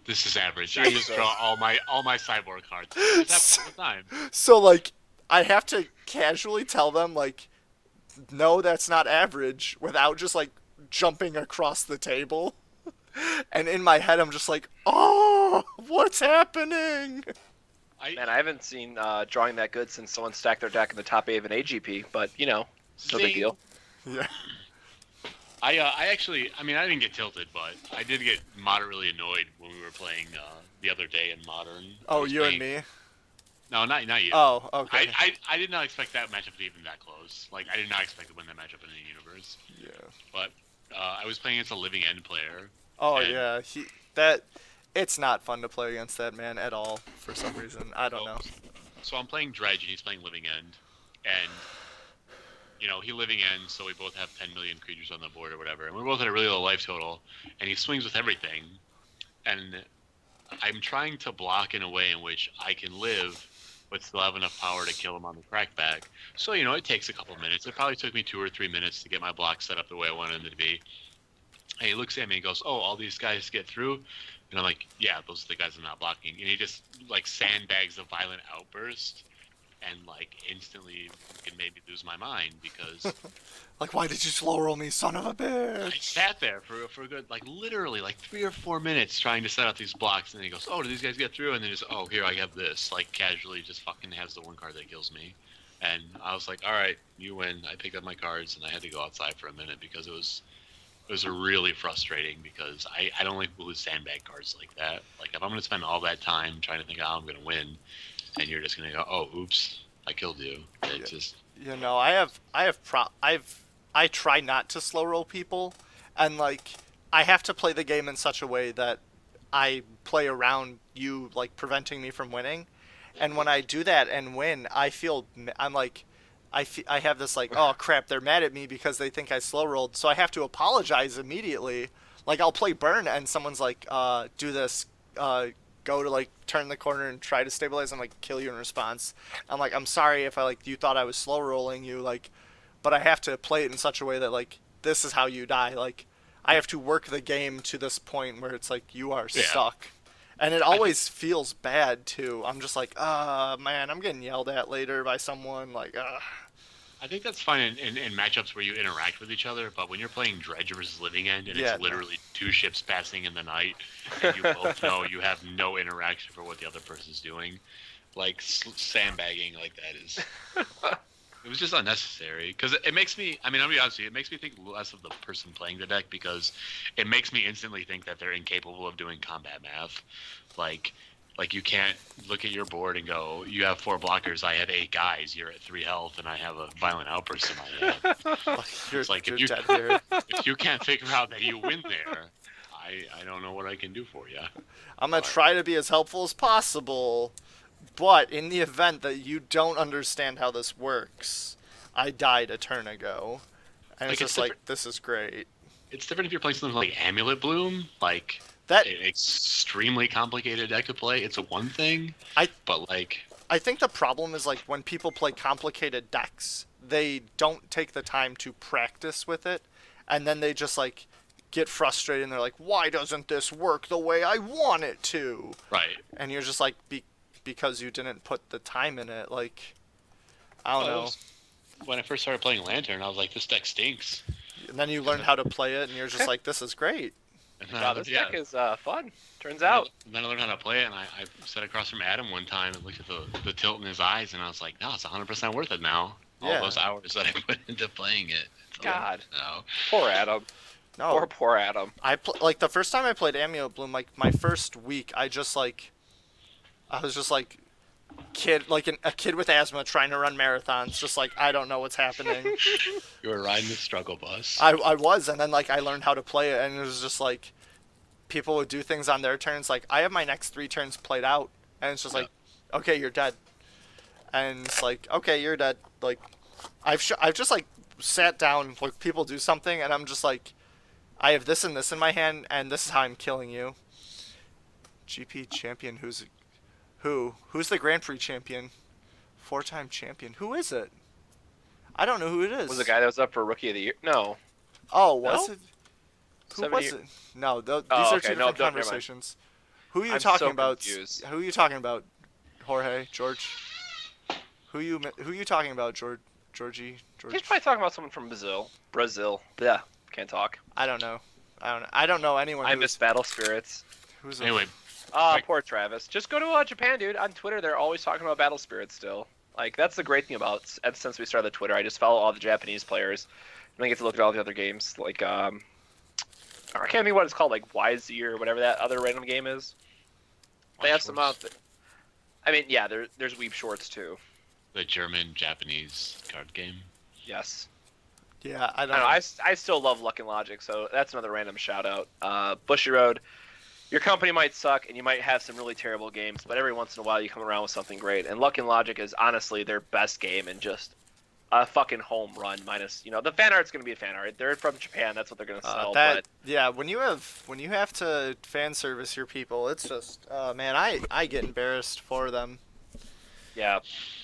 This is average. I just draw all my sideboard cards. It happens all the time. So like, I have to casually tell them like, no, that's not average, without just like jumping across the table. And in my head, I'm just like, oh, what's happening? Man, I haven't seen drawing that good since someone stacked their deck in the top 8 of an AGP, but you know, no big deal. Yeah. I actually, I mean, I didn't get tilted, but I did get moderately annoyed when we were playing the other day in Modern. Oh, you and me? No, not you. Oh, okay. I did not expect that matchup to be even that close. Like, I did not expect to win that matchup in the universe. Yeah. But I was playing against a Living End player. Oh, yeah. It's not fun to play against that man at all for some reason. I don't know. So I'm playing Dredge and he's playing Living End, and you know he Living End, so we both have 10 million creatures on the board or whatever, and we're both at a really low life total, and he swings with everything, and I'm trying to block in a way in which I can live, but still have enough power to kill him on the crackback. So you know it takes a couple minutes. It probably took me 2 or 3 minutes to get my block set up the way I wanted them to be. And he looks at me and goes, "Oh, all these guys get through." And I'm like, yeah, those are the guys I'm not blocking. And he just, like, sandbags a violent outburst and, like, instantly made me lose my mind because... Like, why did you slow roll me, son of a bitch? I sat there for a good, like, literally, like, 3 or 4 minutes trying to set up these blocks. And then he goes, "Oh, do these guys get through?" And then just, "Oh, here, I have this." Like, casually just fucking has the one card that kills me. And I was like, all right, you win. I picked up my cards and I had to go outside for a minute because it was really frustrating because I don't like people who sandbag cards like that. Like if I'm going to spend all that time trying to think how I'm going to win, and you're just going to go, "Oh, oops, I killed you." It's just, you know, I try not to slow roll people, and like I have to play the game in such a way that I play around you like preventing me from winning. And when I do that and win, I'm like, I have this like, oh crap, they're mad at me because they think I slow rolled, so I have to apologize immediately. Like I'll play burn and someone's like, do this, go to like turn the corner and try to stabilize and like kill you in response. I'm like, I'm sorry if I like you thought I was slow rolling you, like, but I have to play it in such a way that like this is how you die. Like I have to work the game to this point where it's like you are stuck. And it always feels bad too. I'm just like, man, I'm getting yelled at later by someone. Like, I think that's fine in matchups where you interact with each other, but when you're playing Dredge versus Living End and it's literally two ships passing in the night, and you both know you have no interaction for what the other person's doing, like sandbagging like that is. It was just unnecessary because it makes me. I mean, I'll be honest with you. It makes me think less of the person playing the deck because it makes me instantly think that they're incapable of doing combat math. Like you can't look at your board and go, "You have 4 blockers. I have 8 guys. You're at 3 health, and I have a violent outburst in my head." It's like if you can't figure out that you win there, I don't know what I can do for you. I'm gonna try to be as helpful as possible. But in the event that you don't understand how this works, I died a turn ago. And it's just like, this is great. It's different if you're playing something like Amulet Bloom, like that an extremely complicated deck to play. It's a one thing, but like... I think the problem is like when people play complicated decks, they don't take the time to practice with it, and then they just like get frustrated and they're like, why doesn't this work the way I want it to? Right. And you're just like, because you didn't put the time in it, like, I don't know. When I first started playing Lantern, I was like, this deck stinks. And then you learn how to play it, and you're just like, this is great. Wow, this deck is fun, turns out. And then I learned how to play it, and I sat across from Adam one time and looked at the tilt in his eyes, and I was like, no, it's 100% worth it now. All those hours that I put into playing it. God. Poor Adam. No. Poor Adam. Like, the first time I played Amulet Bloom, like, my first week, I was just like a kid with asthma trying to run marathons, just like I don't know what's happening. You were riding the struggle bus. I was, and then like I learned how to play it, and it was just like people would do things on their turns. Like I have my next 3 turns played out, and it's just like, okay, you're dead, and it's like, okay, you're dead. Like I've just like sat down, like people do something, and I'm just like, I have this and this in my hand, and this is how I'm killing you. GP champion, Who's the Grand Prix champion? 4-time champion. Who is it? I don't know who it is. Was the guy that was up for Rookie of the Year? No. Oh, was it? Who 70 was it? No, these are two different conversations. Who are you talking about? Confused. Who are you talking about, Jorge? George? Who you talking about, Georgie? He's probably talking about someone from Brazil. Yeah, can't talk. I don't know. I don't know anyone. I miss Battle Spirits. Anyway. Poor Travis. Just go to Japan, dude. On Twitter, they're always talking about Battle Spirits still. Like, that's the great thing about it. Since we started the Twitter, I just follow all the Japanese players, and I get to look at all the other games. Like, I can't think what it's called, like YZ or whatever that other random game is. They have some out. I mean, yeah, there's Weeb Shorts too. The German-Japanese card game. Yes. Yeah, I don't know. I still love Luck and Logic, so that's another random shout out. Bushy Road. Your company might suck, and you might have some really terrible games, but every once in a while you come around with something great. And Luck and Logic is honestly their best game, and just a fucking home run. Minus, the fan art's gonna be a fan art. They're from Japan. That's what they're gonna sell. Yeah, when you have to fan service your people, it's just, man, I get embarrassed for them. Yeah,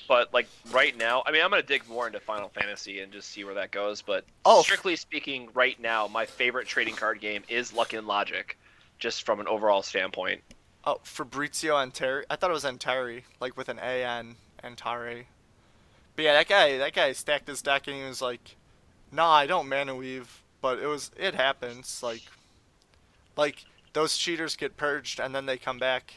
but like right now, I mean, I'm gonna dig more into Final Fantasy and just see where that goes. But strictly speaking, right now, my favorite trading card game is Luck and Logic. Just from an overall standpoint. Oh, Fabrizio Antari. I thought it was Antari, like with an A N, Antari. But yeah, that guy stacked his deck and he was like, "Nah, I don't mana weave," but it happens. Like those cheaters get purged and then they come back.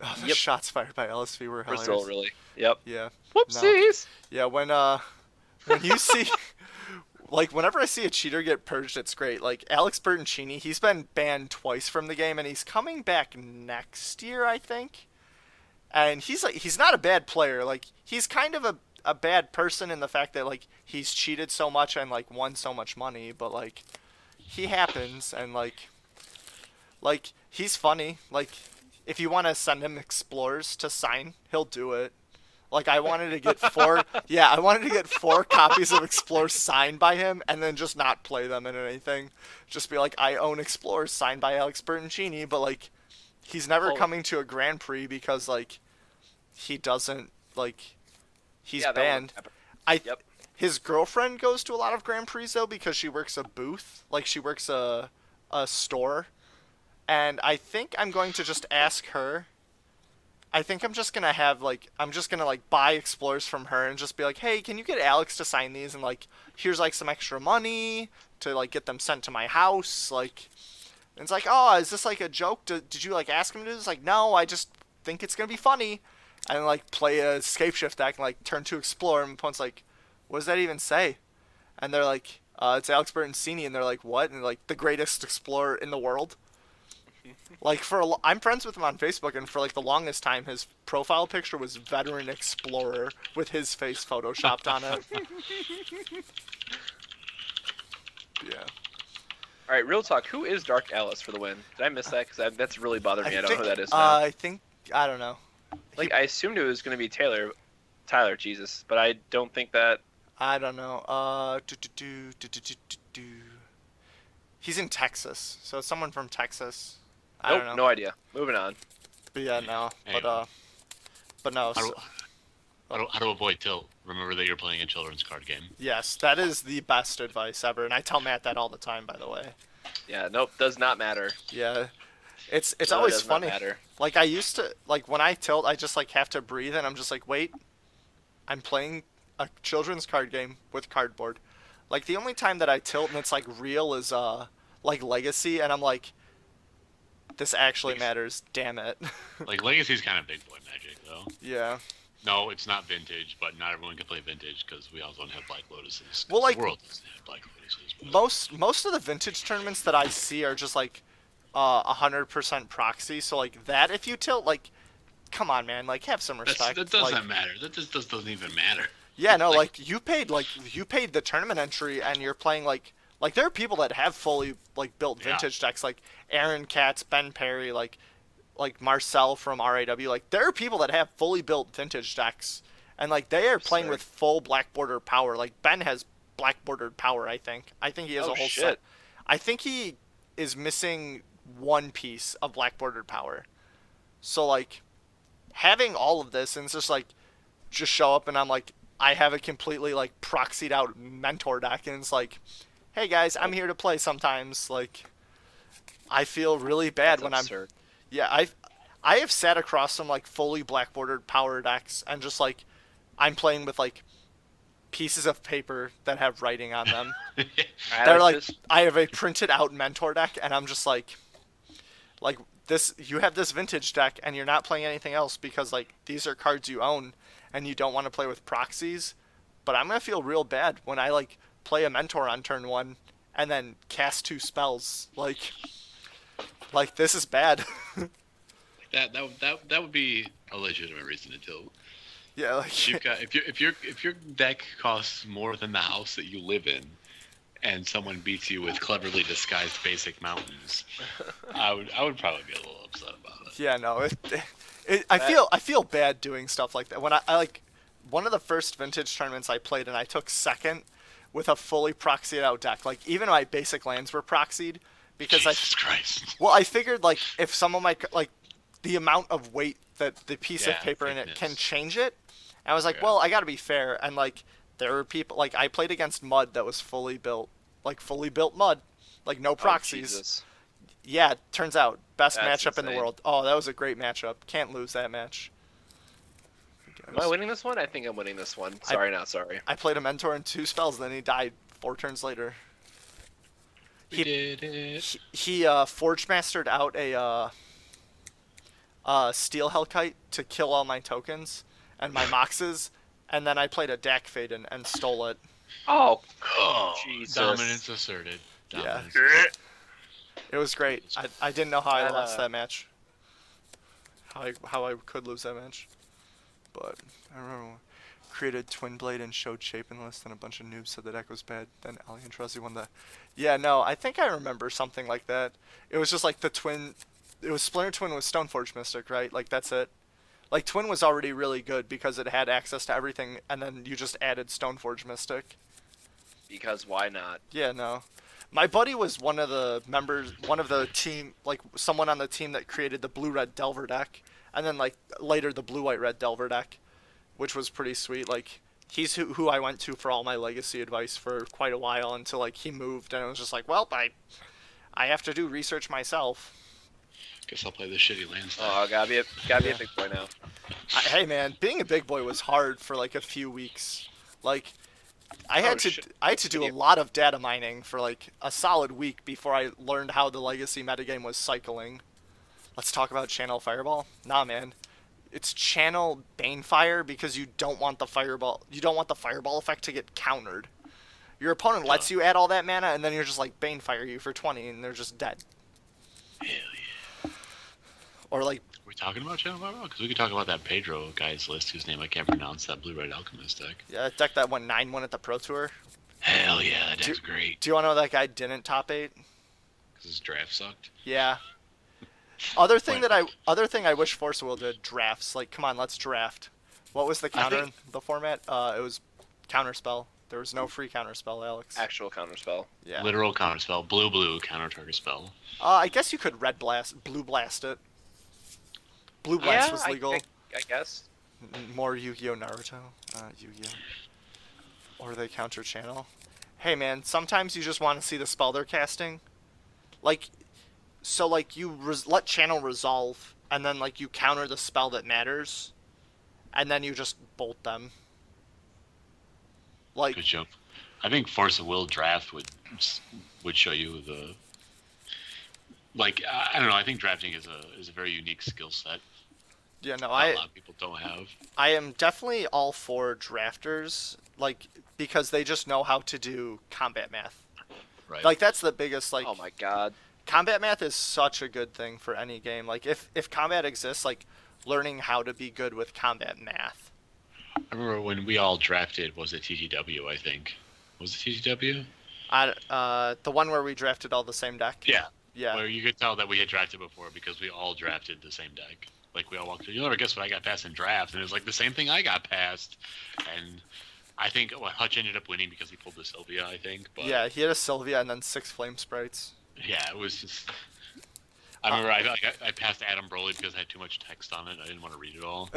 Oh, the shots fired by LSV were hilarious. Brazil, really. Yep. Yeah. Whoopsies. No. Yeah, when you see. Like, whenever I see a cheater get purged, it's great. Like, Alex Bertoncini, he's been banned twice from the game, and he's coming back next year, I think. And he's not a bad player. Like, he's kind of a bad person in the fact that, like, he's cheated so much and, like, won so much money. But, like, he happens, and, like, he's funny. Like, if you want to send him explorers to sign, he'll do it. Like I wanted to get four, yeah, I wanted to get 4 copies of Explorers signed by him, and then just not play them in anything. Just be like, I own Explorers signed by Alex Bertoncini, but like, he's never coming to a Grand Prix because like, he doesn't like, he's banned. Yep. His girlfriend goes to a lot of Grand Prix though because she works a booth, like she works a store, and I think I'm going to just ask her. I think I'm just gonna buy Explorers from her and just be like, hey, can you get Alex to sign these, and like here's like some extra money to like get them sent to my house, like, and it's like, oh, is this like a joke? Did you like ask him to do this? Like, no, I just think it's gonna be funny, and like play a Scape Shift deck and like turn to Explorer, and my opponent's like, what does that even say? And they're like, it's Alex Bertoncini, and they're like, what? And like, the greatest Explorer in the world. Like I'm friends with him on Facebook, and for like the longest time, his profile picture was Veteran Explorer with his face photoshopped on it. Yeah. All right, real talk. Who is Dark Alice for the win? Did I miss that? Because that's really bothered me. I don't know who that is now. I don't know. Like I assumed it was going to be Tyler, Jesus, but I don't think that. I don't know. He's in Texas, so it's someone from Texas. I don't know. No idea. Moving on. But yeah, no. Anyway. But no. How to avoid tilt? Remember that you're playing a children's card game. Yes, that is the best advice ever, and I tell Matt that all the time, by the way. Yeah. Nope. Does not matter. Yeah. It's No, always does not funny. matter. Like I used to, like when I tilt, I just like have to breathe, and I'm just like, wait, I'm playing a children's card game with cardboard. Like the only time that I tilt and it's like real is like Legacy, and I'm like, this actually matters, damn it. Like Legacy's kind of big boy magic though. Yeah. No, it's not vintage, but not everyone can play vintage because we also don't have Black Lotuses. Well, like the world doesn't have Black Lotuses. But... most of the vintage tournaments that I see are just like 100% proxy. So like that, if you tilt, like, come on, man, like have some respect. That doesn't like, matter. That just doesn't even matter. Yeah, no, like you paid the tournament entry, and you're playing like there are people that have fully like built vintage decks, like Aaron Katz, Ben Perry, like Marcel from RAW. Like there are people that have fully built vintage decks, and like they are playing with full black border power. Like Ben has black bordered power. I think he has a whole set. I think he is missing one piece of black bordered power. So like having all of this, and it's just like just show up, and I'm like, I have a completely like proxied out mentor deck, and it's like, hey guys, I'm here to play sometimes. Like I feel really bad when absurd. I have sat across some like fully black bordered power decks, and just like I'm playing with like pieces of paper that have writing on them. They're like, I have a printed out mentor deck, and I'm just like this, you have this vintage deck and you're not playing anything else because like these are cards you own and you don't want to play with proxies. But I'm gonna feel real bad when I like play a mentor on turn 1 and then cast 2 spells. Like this is bad. that would be a legitimate reason to tilt. Yeah, like You've got, if your deck costs more than the house that you live in, and someone beats you with cleverly disguised basic mountains, I would probably be a little upset about it. Yeah, no, I feel bad doing stuff like that. When I like one of the first vintage tournaments I played, and I took second with a fully proxied out deck. Like even my basic lands were proxied because Jesus Christ. Well, I figured like if some of my like the amount of weight that the piece of paper in it can change it. And I was like, well, I got to be fair, and like there were people like I played against mud that was fully built mud, like no proxies. Yeah, turns out best matchup in the world. Oh, that was a great matchup. Can't lose that match. Am I winning this one? I think I'm winning this one. Sorry, not sorry. I played a mentor in 2 spells, then he died 4 turns later. He did it. He Forge Mastered out a Steel Hellkite to kill all my tokens and my moxes, and then I played a Dak Fade and stole it. Oh, Jesus. Dominance asserted. It was great. I didn't know how I lost that match. How I could lose that match. But I remember created Twin Blade and showed shape in the list, and a bunch of noobs said the deck was bad. Then Ali and Truzzy won the... Yeah, no, I think I remember something like that. It was just like the twin it was Splinter Twin with Stoneforge Mystic, right? Like that's it. Like Twin was already really good because it had access to everything, and then you just added Stoneforge Mystic. Because why not? Yeah, no. My buddy was one of the members, one of the team, like someone on the team that created the blue-red Delver deck, and then like later the blue-white-red Delver deck, which was pretty sweet. Like he's who I went to for all my Legacy advice for quite a while until like he moved, and it was just like, well, I have to do research myself. Guess I'll play the shitty land stuff. Oh, gotta be a big boy now. Hey man, being a big boy was hard for like a few weeks. Like I had to do a lot of data mining for like a solid week before I learned how the Legacy metagame was cycling. Let's talk about Channel Fireball. Nah, man. It's Channel Banefire because you don't want the fireball effect to get countered. Your opponent lets you add all that mana, and then you're just like Banefire you for 20, and they're just dead. Hell yeah. Or like, Are we talking about Channel Fireball? Because we could talk about that Pedro guy's list whose name I can't pronounce, that Blue-Red Alchemist deck. yeah, a deck that went 9-1 at the Pro Tour. Hell yeah, that deck's great. Do you want to know that guy didn't top 8? Because his draft sucked? Yeah. Other thing I wish Force Will did, drafts. Like, come on, let's draft. What was the counter in the format? It was Counterspell. There was no free Counterspell, Alex. Actual counterspell. Yeah. Literal counterspell. Blue counter target spell. I guess you could Blue Blast it. Blue Blast was legal. I guess. More Yu-Gi-Oh! Naruto. Yu-Gi-Oh! Or they counter channel. Hey man, sometimes you just want to see the spell they're casting. Like, so like you let channel resolve, and then like you counter the spell that matters, and then you just bolt them. Like, Good joke. I think Force of Will draft would show you the... Like, I don't know, I think drafting is a very unique skill set. yeah, no, A lot of people don't have. I am definitely all for drafters, like, because they just know how to do combat math. Right. Like, that's the biggest, like... Oh my god. Combat math is such a good thing for any game. Like, if combat exists, like, learning how to be good with combat math. I remember when we all drafted, was it TTW, I think? Was it TTW? The one where we drafted all the same deck? Yeah. Yeah. Where you could tell that we had drafted before because we all drafted the same deck. Like, we all walked through. You'll never guess what I got past in draft. And it was like the same thing I got past. And I think Hutch ended up winning because he pulled the Sylvia, I think. But Yeah, he had a Sylvia and then 6 Flame Sprites. yeah, it was just... I remember I passed Adam Broly because I had too much text on it. I didn't want to read it all.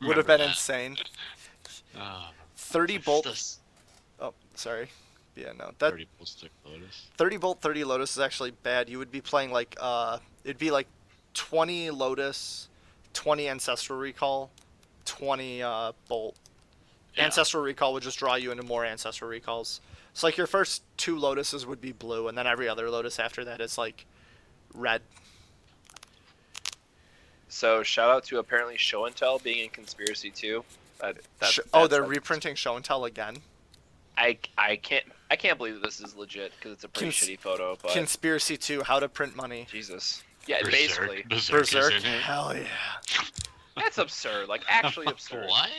Would have been insane. 30 bolt... This Oh, sorry. Yeah, no. 30 bolts to Lotus. 30 bolt, 30 Lotus is actually bad. You would be playing like, it'd be like 20 Lotus, 20 Ancestral Recall, 20 bolt. Yeah. Ancestral Recall would just draw you into more Ancestral Recalls. So like your first 2 Lotuses would be blue, and then every other Lotus after that is like red. So shout out to apparently Show and Tell being in Conspiracy 2. They're reprinting Show and Tell again. I can't believe that this is legit because it's a pretty shitty photo. But Conspiracy 2, how to print money. Jesus. Yeah, Berserk. basically. Berserk. Is in it. Hell yeah. That's absurd. Like actually absurd. What?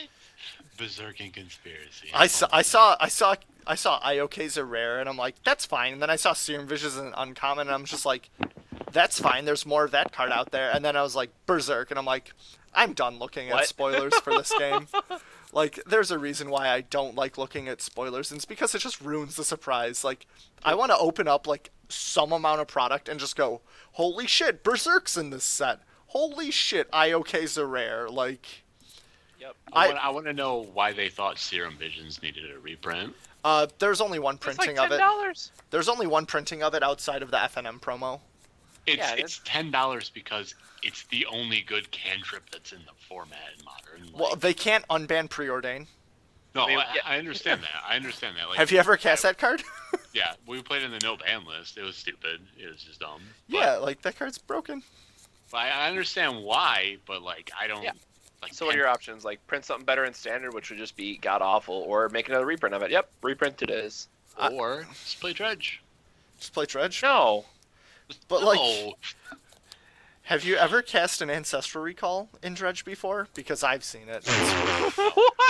Berserk and Conspiracy. I saw IOK's are rare, and I'm like, that's fine. And then I saw Serum Visions and Uncommon, and I'm just like, that's fine. There's more of that card out there. And then I was like, Berserk, and I'm like, I'm done looking at spoilers for this game. Like, there's a reason why I don't like looking at spoilers, and it's because it just ruins the surprise. Like, I want to open up, like, some amount of product and just go, holy shit, Berserk's in this set. Holy shit, IOK's are rare. Like... Yep. I want to know why they thought Serum Visions needed a reprint. There's only one printing of it. There's only one printing of it outside of the FNM promo. It's $10 because it's the only good cantrip that's in the format in Modern. Well, they can't unban Preordain. No, I mean, I understand that. I understand that. Like, Have you ever cast that card? Yeah, we played in the no ban list. It was stupid. It was just dumb. Yeah, like, that card's broken. I understand why, but, like, I don't... Yeah. Like, So what are your options? Like print something better in Standard, which would just be god awful, or make another reprint of it. Yep, reprint it is. Or just play Dredge. Just play Dredge? No. But, No. like, have you ever cast an Ancestral Recall in Dredge before? Because I've seen it.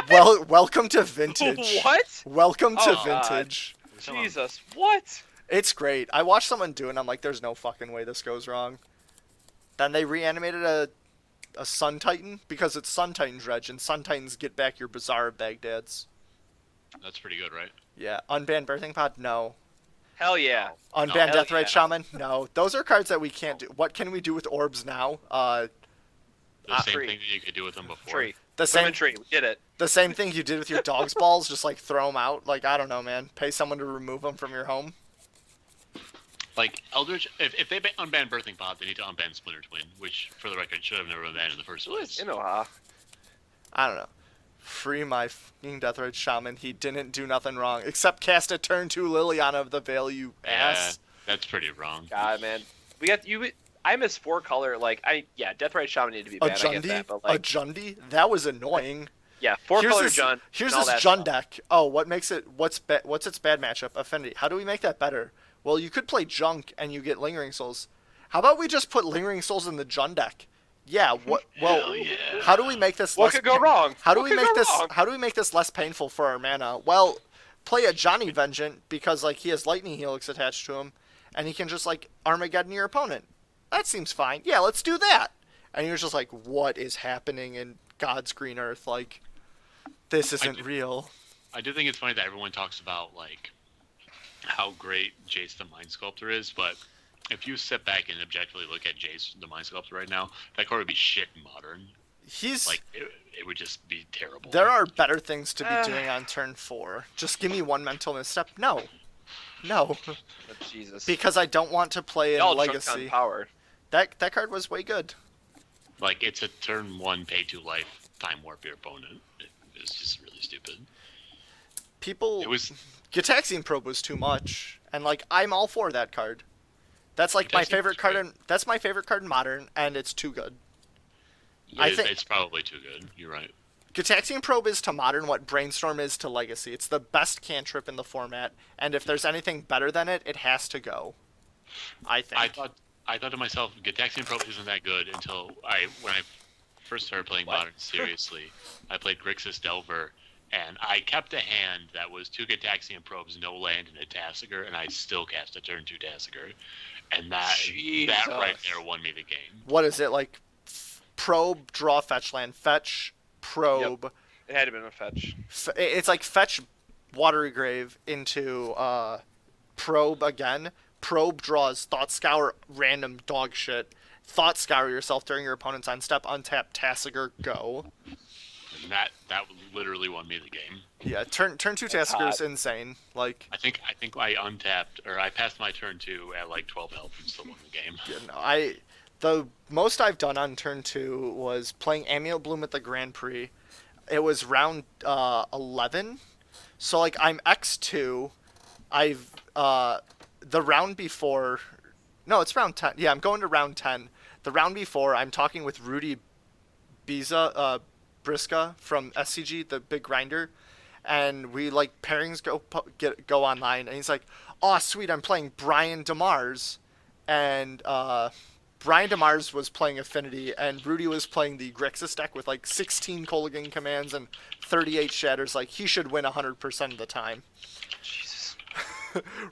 What? Welcome to Vintage. What? Welcome to Oh, God. Vintage. Jesus. What? It's great. I watched someone do it, and I'm like, there's no fucking way this goes wrong. Then they reanimated a Sun Titan, because it's Sun Titan Dredge, and Sun Titans get back your Bazaar of Baghdad's. That's pretty good, right? Yeah. Unbanned Birthing Pod? No. Hell yeah. Unbanned Hell Deathrite yeah. Shaman? No. Those are cards that we can't do. What can we do with orbs now? The same Tree. thing that you could do with them before. Tree. The same Women tree. We did it. the same thing you did with your dog's balls, just like throw them out. Like, I don't know, man. Pay someone to remove them from your home. Like Eldritch, if they unban Birthing Pod, they need to unban Splinter Twin, which, for the record, should have never been banned in the first place. Inoha. I don't know. Free my fucking Deathrite Shaman. He didn't do nothing wrong except cast a turn 2 Liliana of the Veil, you ass. Yeah, that's pretty wrong. God, man. We got you. I miss 4-color. Like Deathrite Shaman needed to be A banned. I get Jundi? that, but A like, Jundi? That was annoying. yeah, 4-color this, Jund. Here's and all this that Jund stuff. deck. Oh, what makes it? What's its bad matchup? Affinity. How do we make that better? Well, you could play Junk and you get Lingering Souls. How about we just put Lingering Souls in the Jund deck? Yeah. What? Well, Hell yeah. how do we make this? What less could go wrong? How do What we could make go this? wrong? How do we make this less painful for our mana? Well, play a Johnny Vengeant because like he has Lightning Helix attached to him, and he can just like Armageddon your opponent. That seems fine. Yeah, let's do that. And you're just like, what is happening in God's green earth? Like, this isn't real. I do think it's funny that everyone talks about like how great Jace the Mind Sculptor is, but if you sit back and objectively look at Jace the Mind Sculptor right now, that card would be shit in Modern. He's Like it would just be terrible. there are better things to be doing on turn 4. Just give me one mental misstep. No, Oh, Jesus. because I don't want to play in Y'all Legacy. junked on power. That card was way good. Like it's a turn 1 pay 2 life time warp your opponent. It was just really stupid. People, It was Gitaxian Probe was too much, and like I'm all for that card. That's like my Gitaxian favorite Probe's card great. in. That's my favorite card in Modern, and it's too good. I think it's probably too good. You're right. Gitaxian Probe is to Modern what Brainstorm is to Legacy. It's the best cantrip in the format, and if there's anything better than it, it has to go. I think. I thought to myself, Gitaxian Probe isn't that good until when I first started playing What? Modern seriously. I played Grixis Delver, and I kept a hand that was 2 Gitaxian Probes, no land, and a Tassiger, and I still cast a turn 2 Tassiger. And that right Jesus. there won me the game. What is it like? Probe, draw, fetch land, fetch, probe. It had to been a fetch. It's like fetch, Watery Grave into probe again. Probe draws Thought Scour, random dog shit. Thought Scour yourself during your opponent's on step, untap, Tassiger, go. And that literally won me the game. Yeah, turn 2 That's Tassiger is hot. insane. Like, I think I untapped, or I passed my turn 2 at like 12 health and still won the game. you know, the most I've done on turn 2 was playing Amio Bloom at the Grand Prix. It was round 11, so like I'm X2. I've the round before, no, it's round 10. Yeah, I'm going to round 10. The round before, I'm talking with Rudy Briska from SCG, the big grinder, and we like pairings go online, and he's like, "Oh, sweet, I'm playing Brian DeMars," and Brian DeMars was playing Affinity, and Rudy was playing the Grixis deck with like 16 Kolaghan commands and 38 Shatters. Like, he should win 100% of the time. Jesus.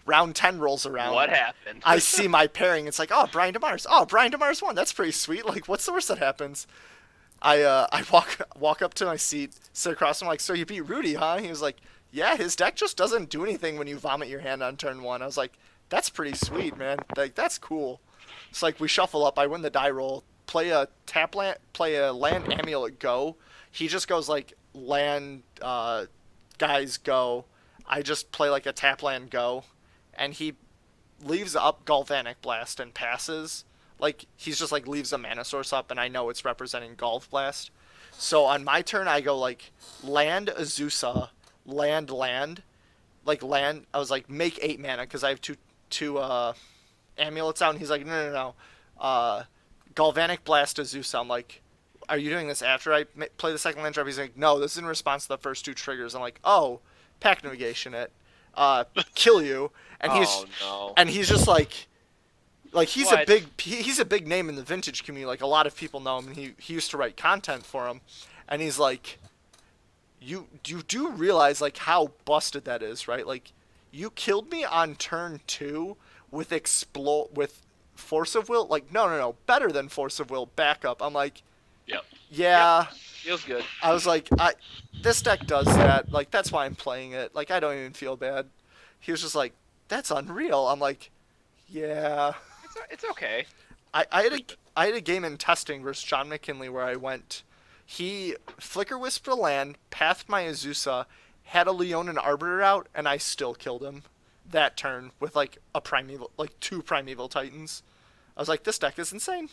Round 10 rolls around. What happened? I see my pairing. It's like, oh, Brian DeMars. Oh, Brian DeMars won. That's pretty sweet. Like, what's the worst that happens? I walk up to my seat, sit across from him, like, so you beat Rudy, huh? He was like, yeah, his deck just doesn't do anything when you vomit your hand on turn 1. I was like, that's pretty sweet, man. Like, that's cool. It's like, we shuffle up, I win the die roll, play a land amulet, go. He just goes like, land, guys, go. I just play like a tap land, go. And he leaves up Galvanic Blast and passes. Like, he's just like leaves a mana source up, and I know it's representing Golf Blast. So on my turn, I go like land Azusa, land. Like land, I was like, make 8 mana, because I have two amulets out, and he's like, no. Galvanic Blast Azusa. I'm like, are you doing this after I play the second land drop? He's like, no, this is in response to the first 2 triggers. I'm like, oh, pack negation it, kill you, and he's just like he's What? he's a big name in the vintage community. Like, a lot of people know him, and he used to write content for him, and he's like, you do realize like how busted that is, right? Like, you killed me on turn 2 with with Force of Will. Like, no, better than Force of Will backup. I'm like, Yep. yeah. Yep. Feels good. I was like, this deck does that. Like, that's why I'm playing it. Like, I don't even feel bad. He was just like, that's unreal. I'm like, yeah. It's okay. I had a game in testing versus John McKinley where I went. He Flicker Wisp a land, pathed my Azusa, had a Leonin Arbiter out, and I still killed him that turn with like a primeval, like 2 Primeval Titans. I was like, this deck is insane.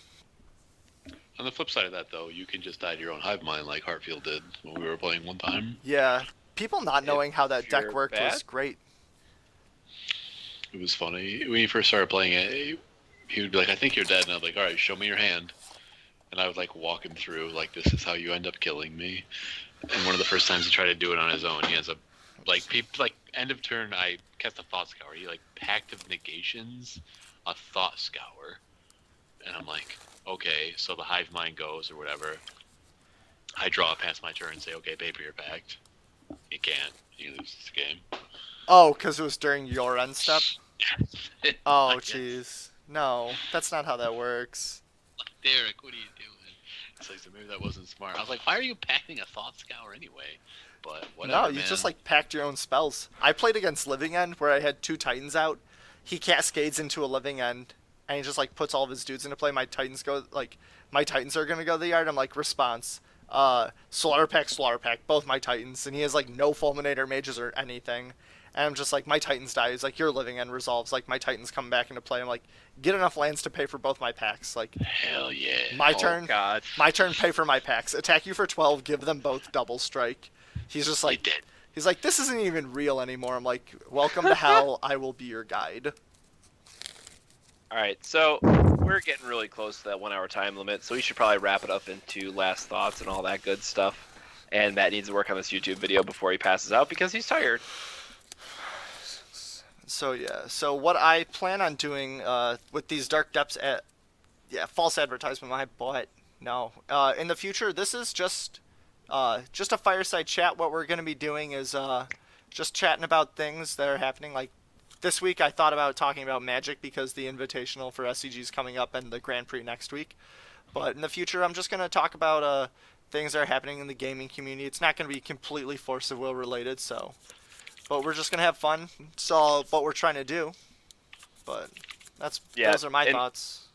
On the flip side of that, though, you can just die to your own hive mind like Hartfield did when we were playing one time. Yeah, people not knowing how that deck you're worked was bad? great. It was funny. When he first started playing it, he would be like, I think you're dead. And I was like, all right, show me your hand. And I would like walk him through, like, this is how you end up killing me. And one of the first times he tried to do it on his own, he ends up, like end of turn, I cast a Thought Scour. He, like, Pact of Negations, a Thought Scour. And I'm like, okay, so the hive mind goes or whatever. I draw past my turn and say, okay, pay for your pact. You can't. You lose this game. Oh, because it was during your end step? Oh, Like, jeez. No, that's not how that works. Derek, what are you doing? It's like, so maybe that wasn't smart. I was like, why are you packing a Thought Scour anyway? But whatever, No, you man. just like packed your own spells. I played against Living End where I had 2 Titans out. He cascades into a Living End, and he just like puts all of his dudes into play. My Titans are gonna go to the yard. I'm like, response. Slaughter Pack, both my Titans, and he has like no Fulminator mages or anything. And I'm just like, my Titans die. He's like, your Living End resolves. Like, my Titans come back into play. I'm like, get enough lands to pay for both my packs. Like, Hell yeah. my Oh, turn. God. My turn, pay for my packs. Attack you for 12, give them both double strike. He's just He like, did. he's like, this isn't even real anymore. I'm like, welcome to hell. I will be your guide. All right, so we're getting really close to that 1 hour time limit, so we should probably wrap it up into last thoughts and all that good stuff. And Matt needs to work on this YouTube video before he passes out because he's tired. So yeah, so what I plan on doing with these Dark Depths false advertisement, my butt. No. In the future, this is just a fireside chat. What we're going to be doing is just chatting about things that are happening. Like this week, I thought about talking about Magic because the Invitational for SCG is coming up and the Grand Prix next week. But in the future, I'm just going to talk about things that are happening in the gaming community. It's not going to be completely Force of Will related, but we're just going to have fun. It's all what we're trying to do. But those are my thoughts.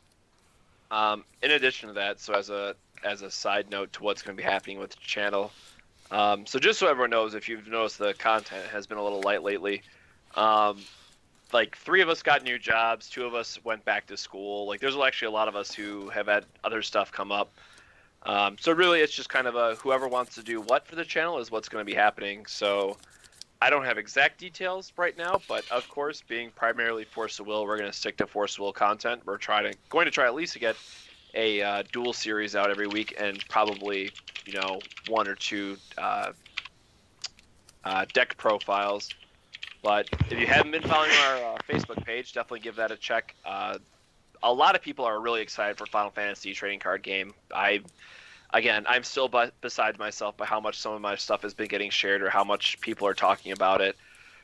In addition to that, so as a side note to what's going to be happening with the channel, so just so everyone knows, if you've noticed, the content has been a little light lately. Like 3 of us got new jobs, 2 of us went back to school. Like there's actually a lot of us who have had other stuff come up. So really, it's just kind of whoever wants to do what for the channel is what's going to be happening. So I don't have exact details right now, but of course, being primarily Force of Will, we're going to stick to Force of Will content. We're going to try at least to get a dual series out every week, and probably 1 or 2 deck profiles. But if you haven't been following our Facebook page, definitely give that a check. A lot of people are really excited for Final Fantasy trading card game. I'm still beside myself by how much some of my stuff has been getting shared or how much people are talking about it.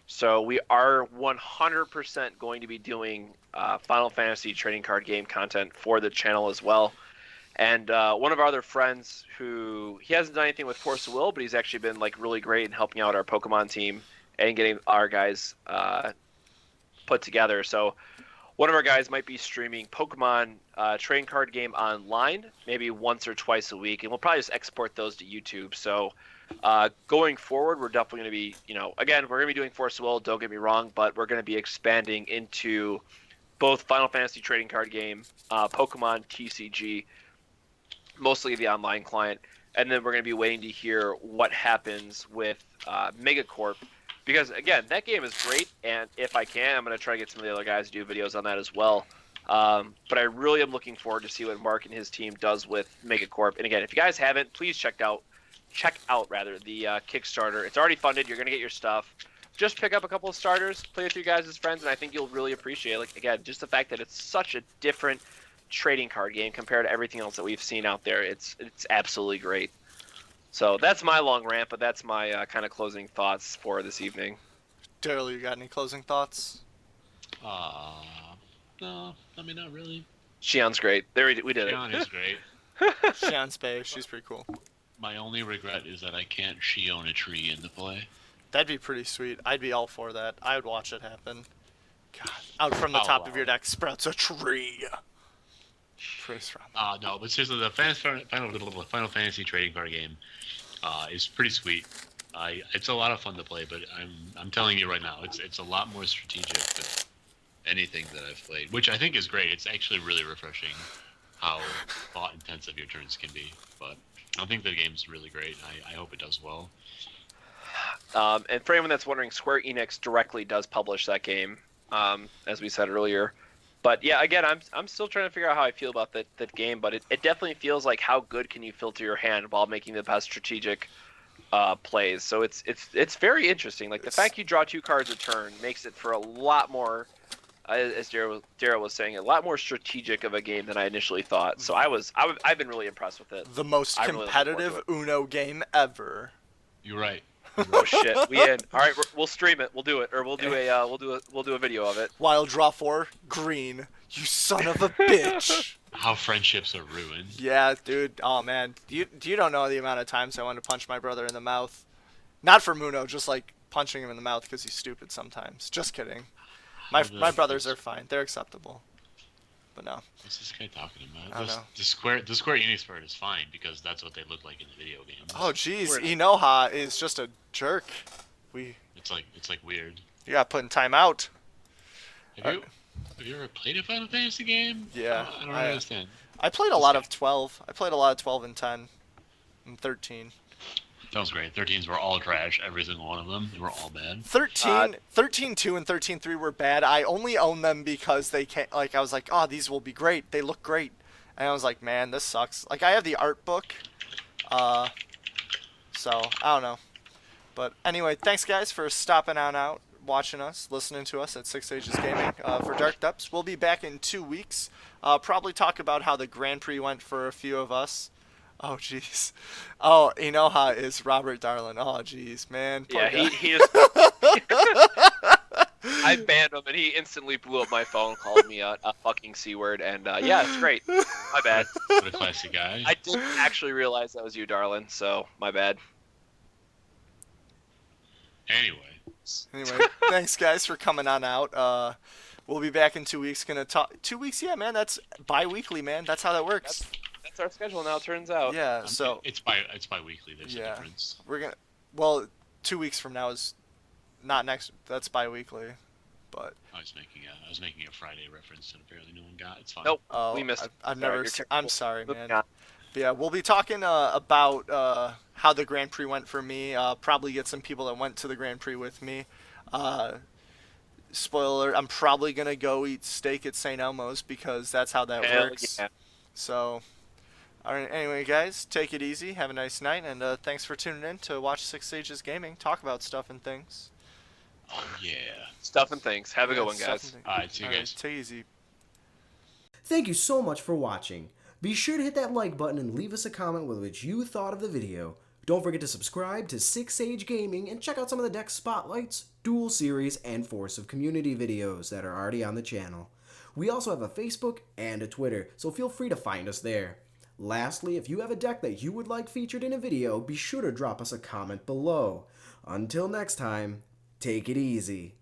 So we are 100% going to be doing Final Fantasy trading card game content for the channel as well. And one of our other friends he hasn't done anything with Force of Will, but he's actually been like really great in helping out our Pokemon team and getting our guys put together. So one of our guys might be streaming Pokemon trading card game online, maybe once or twice a week, and we'll probably just export those to YouTube. So going forward, we're definitely going to be, again, we're going to be doing Force of Will, don't get me wrong, but we're going to be expanding into both Final Fantasy trading card game, Pokemon TCG, mostly the online client, and then we're going to be waiting to hear what happens with Megacorp. Because, again, that game is great, and if I can, I'm going to try to get some of the other guys to do videos on that as well. But I really am looking forward to see what Mark and his team does with Megacorp. And again, if you guys haven't, please check out the Kickstarter. It's already funded. You're going to get your stuff. Just pick up a couple of starters, play with your guys' friends, and I think you'll really appreciate it. Like, again, just the fact that it's such a different trading card game compared to everything else that we've seen out there. It's absolutely great. So that's my long rant, but that's my kind of closing thoughts for this evening. Darryl, you got any closing thoughts? No, I mean, not really. Shion's great. There we did Shion it. is great. Shion's Bay, she's pretty cool. My only regret is that I can't Shion a tree in the play. That'd be pretty sweet. I'd be all for that. I would watch it happen. God, out from the top of your deck sprouts a tree. Pretty strong. No, but seriously, the Final Fantasy trading card game is pretty sweet. It's a lot of fun to play, but I'm telling you right now, it's a lot more strategic than anything that I've played, which I think is great. It's actually really refreshing how thought intensive your turns can be. But I think the game's really great. I hope it does well. And for anyone that's wondering, Square Enix directly does publish that game, as we said earlier. But yeah, again, I'm still trying to figure out how I feel about that game. But it definitely feels like how good can you filter your hand while making the best strategic plays. So it's very interesting. Like the fact you draw 2 cards a turn makes it for a lot more, as Darryl was saying, a lot more strategic of a game than I initially thought. So I've been really impressed with it. The most I'm really competitive Uno game ever. You're right. Oh shit, we in. All right, we'll stream it. We'll do it, or we'll do a video of it. Wild draw 4, green. You son of a bitch. How friendships are ruined. Yeah, dude. Oh man, you don't know the amount of times I wanted to punch my brother in the mouth. Not for Muno, just like punching him in the mouth because he's stupid sometimes. Just kidding. My brothers are fine. They're acceptable. But no. What's this guy talking about? I don't know. The Square Enix part is fine because that's what they look like in the video games. Oh jeez, Inoha is just a jerk. It's like weird. You got put in timeout. Have you ever played a Final Fantasy game? Yeah. I don't understand. I played a lot of 12. I played a lot of 12 and 10 and 13. Sounds great. 13s were all trash, every single one of them. They were all bad. 13.2 and 13.3 were bad. I only own them because they can't, like, I was like, oh, these will be great. They look great. And I was like, man, this sucks. Like, I have the art book. So, I don't know. But anyway, thanks, guys, for stopping on out, watching us, listening to us at Six Ages Gaming. For Dark Depths, we'll be back in 2 weeks. Probably talk about how the Grand Prix went for a few of us. Oh, jeez. Oh, Inoha is Robert Darlin. Oh, jeez, man. Poor guy. He is. I banned him, and he instantly blew up my phone, called me a fucking C-word, and yeah, it's great. My bad. What a classy guy. I didn't actually realize that was you, darling, so my bad. Anyway, thanks, guys, for coming on out. We'll be back in 2 weeks. Gonna talk 2 weeks, yeah, man. That's bi-weekly, man. That's how that works. That's our schedule now. Turns out. Yeah. So it's bi-weekly. There's a difference. We're gonna. Well, 2 weeks from now is not next. That's bi-weekly, but. I was making a Friday reference that apparently no one got. It's fine. Nope. Oh, we missed. I've never. I'm sorry, man. On. But yeah, we'll be talking about how the Grand Prix went for me. Probably get some people that went to the Grand Prix with me. Spoiler alert, I'm probably going to go eat steak at St. Elmo's because that's how that works. Yeah. So, all right, anyway, guys, take it easy. Have a nice night, and thanks for tuning in to watch Six Ages Gaming, talk about stuff and things. Oh, yeah. Stuff and things. Have a good one, guys. All right, see you guys. Take it easy. Thank you so much for watching. Be sure to hit that like button and leave us a comment with what you thought of the video. Don't forget to subscribe to Six Age Gaming and check out some of the deck spotlights, duel series, and Force of Community videos that are already on the channel. We also have a Facebook and a Twitter, so feel free to find us there. Lastly, if you have a deck that you would like featured in a video, be sure to drop us a comment below. Until next time, take it easy.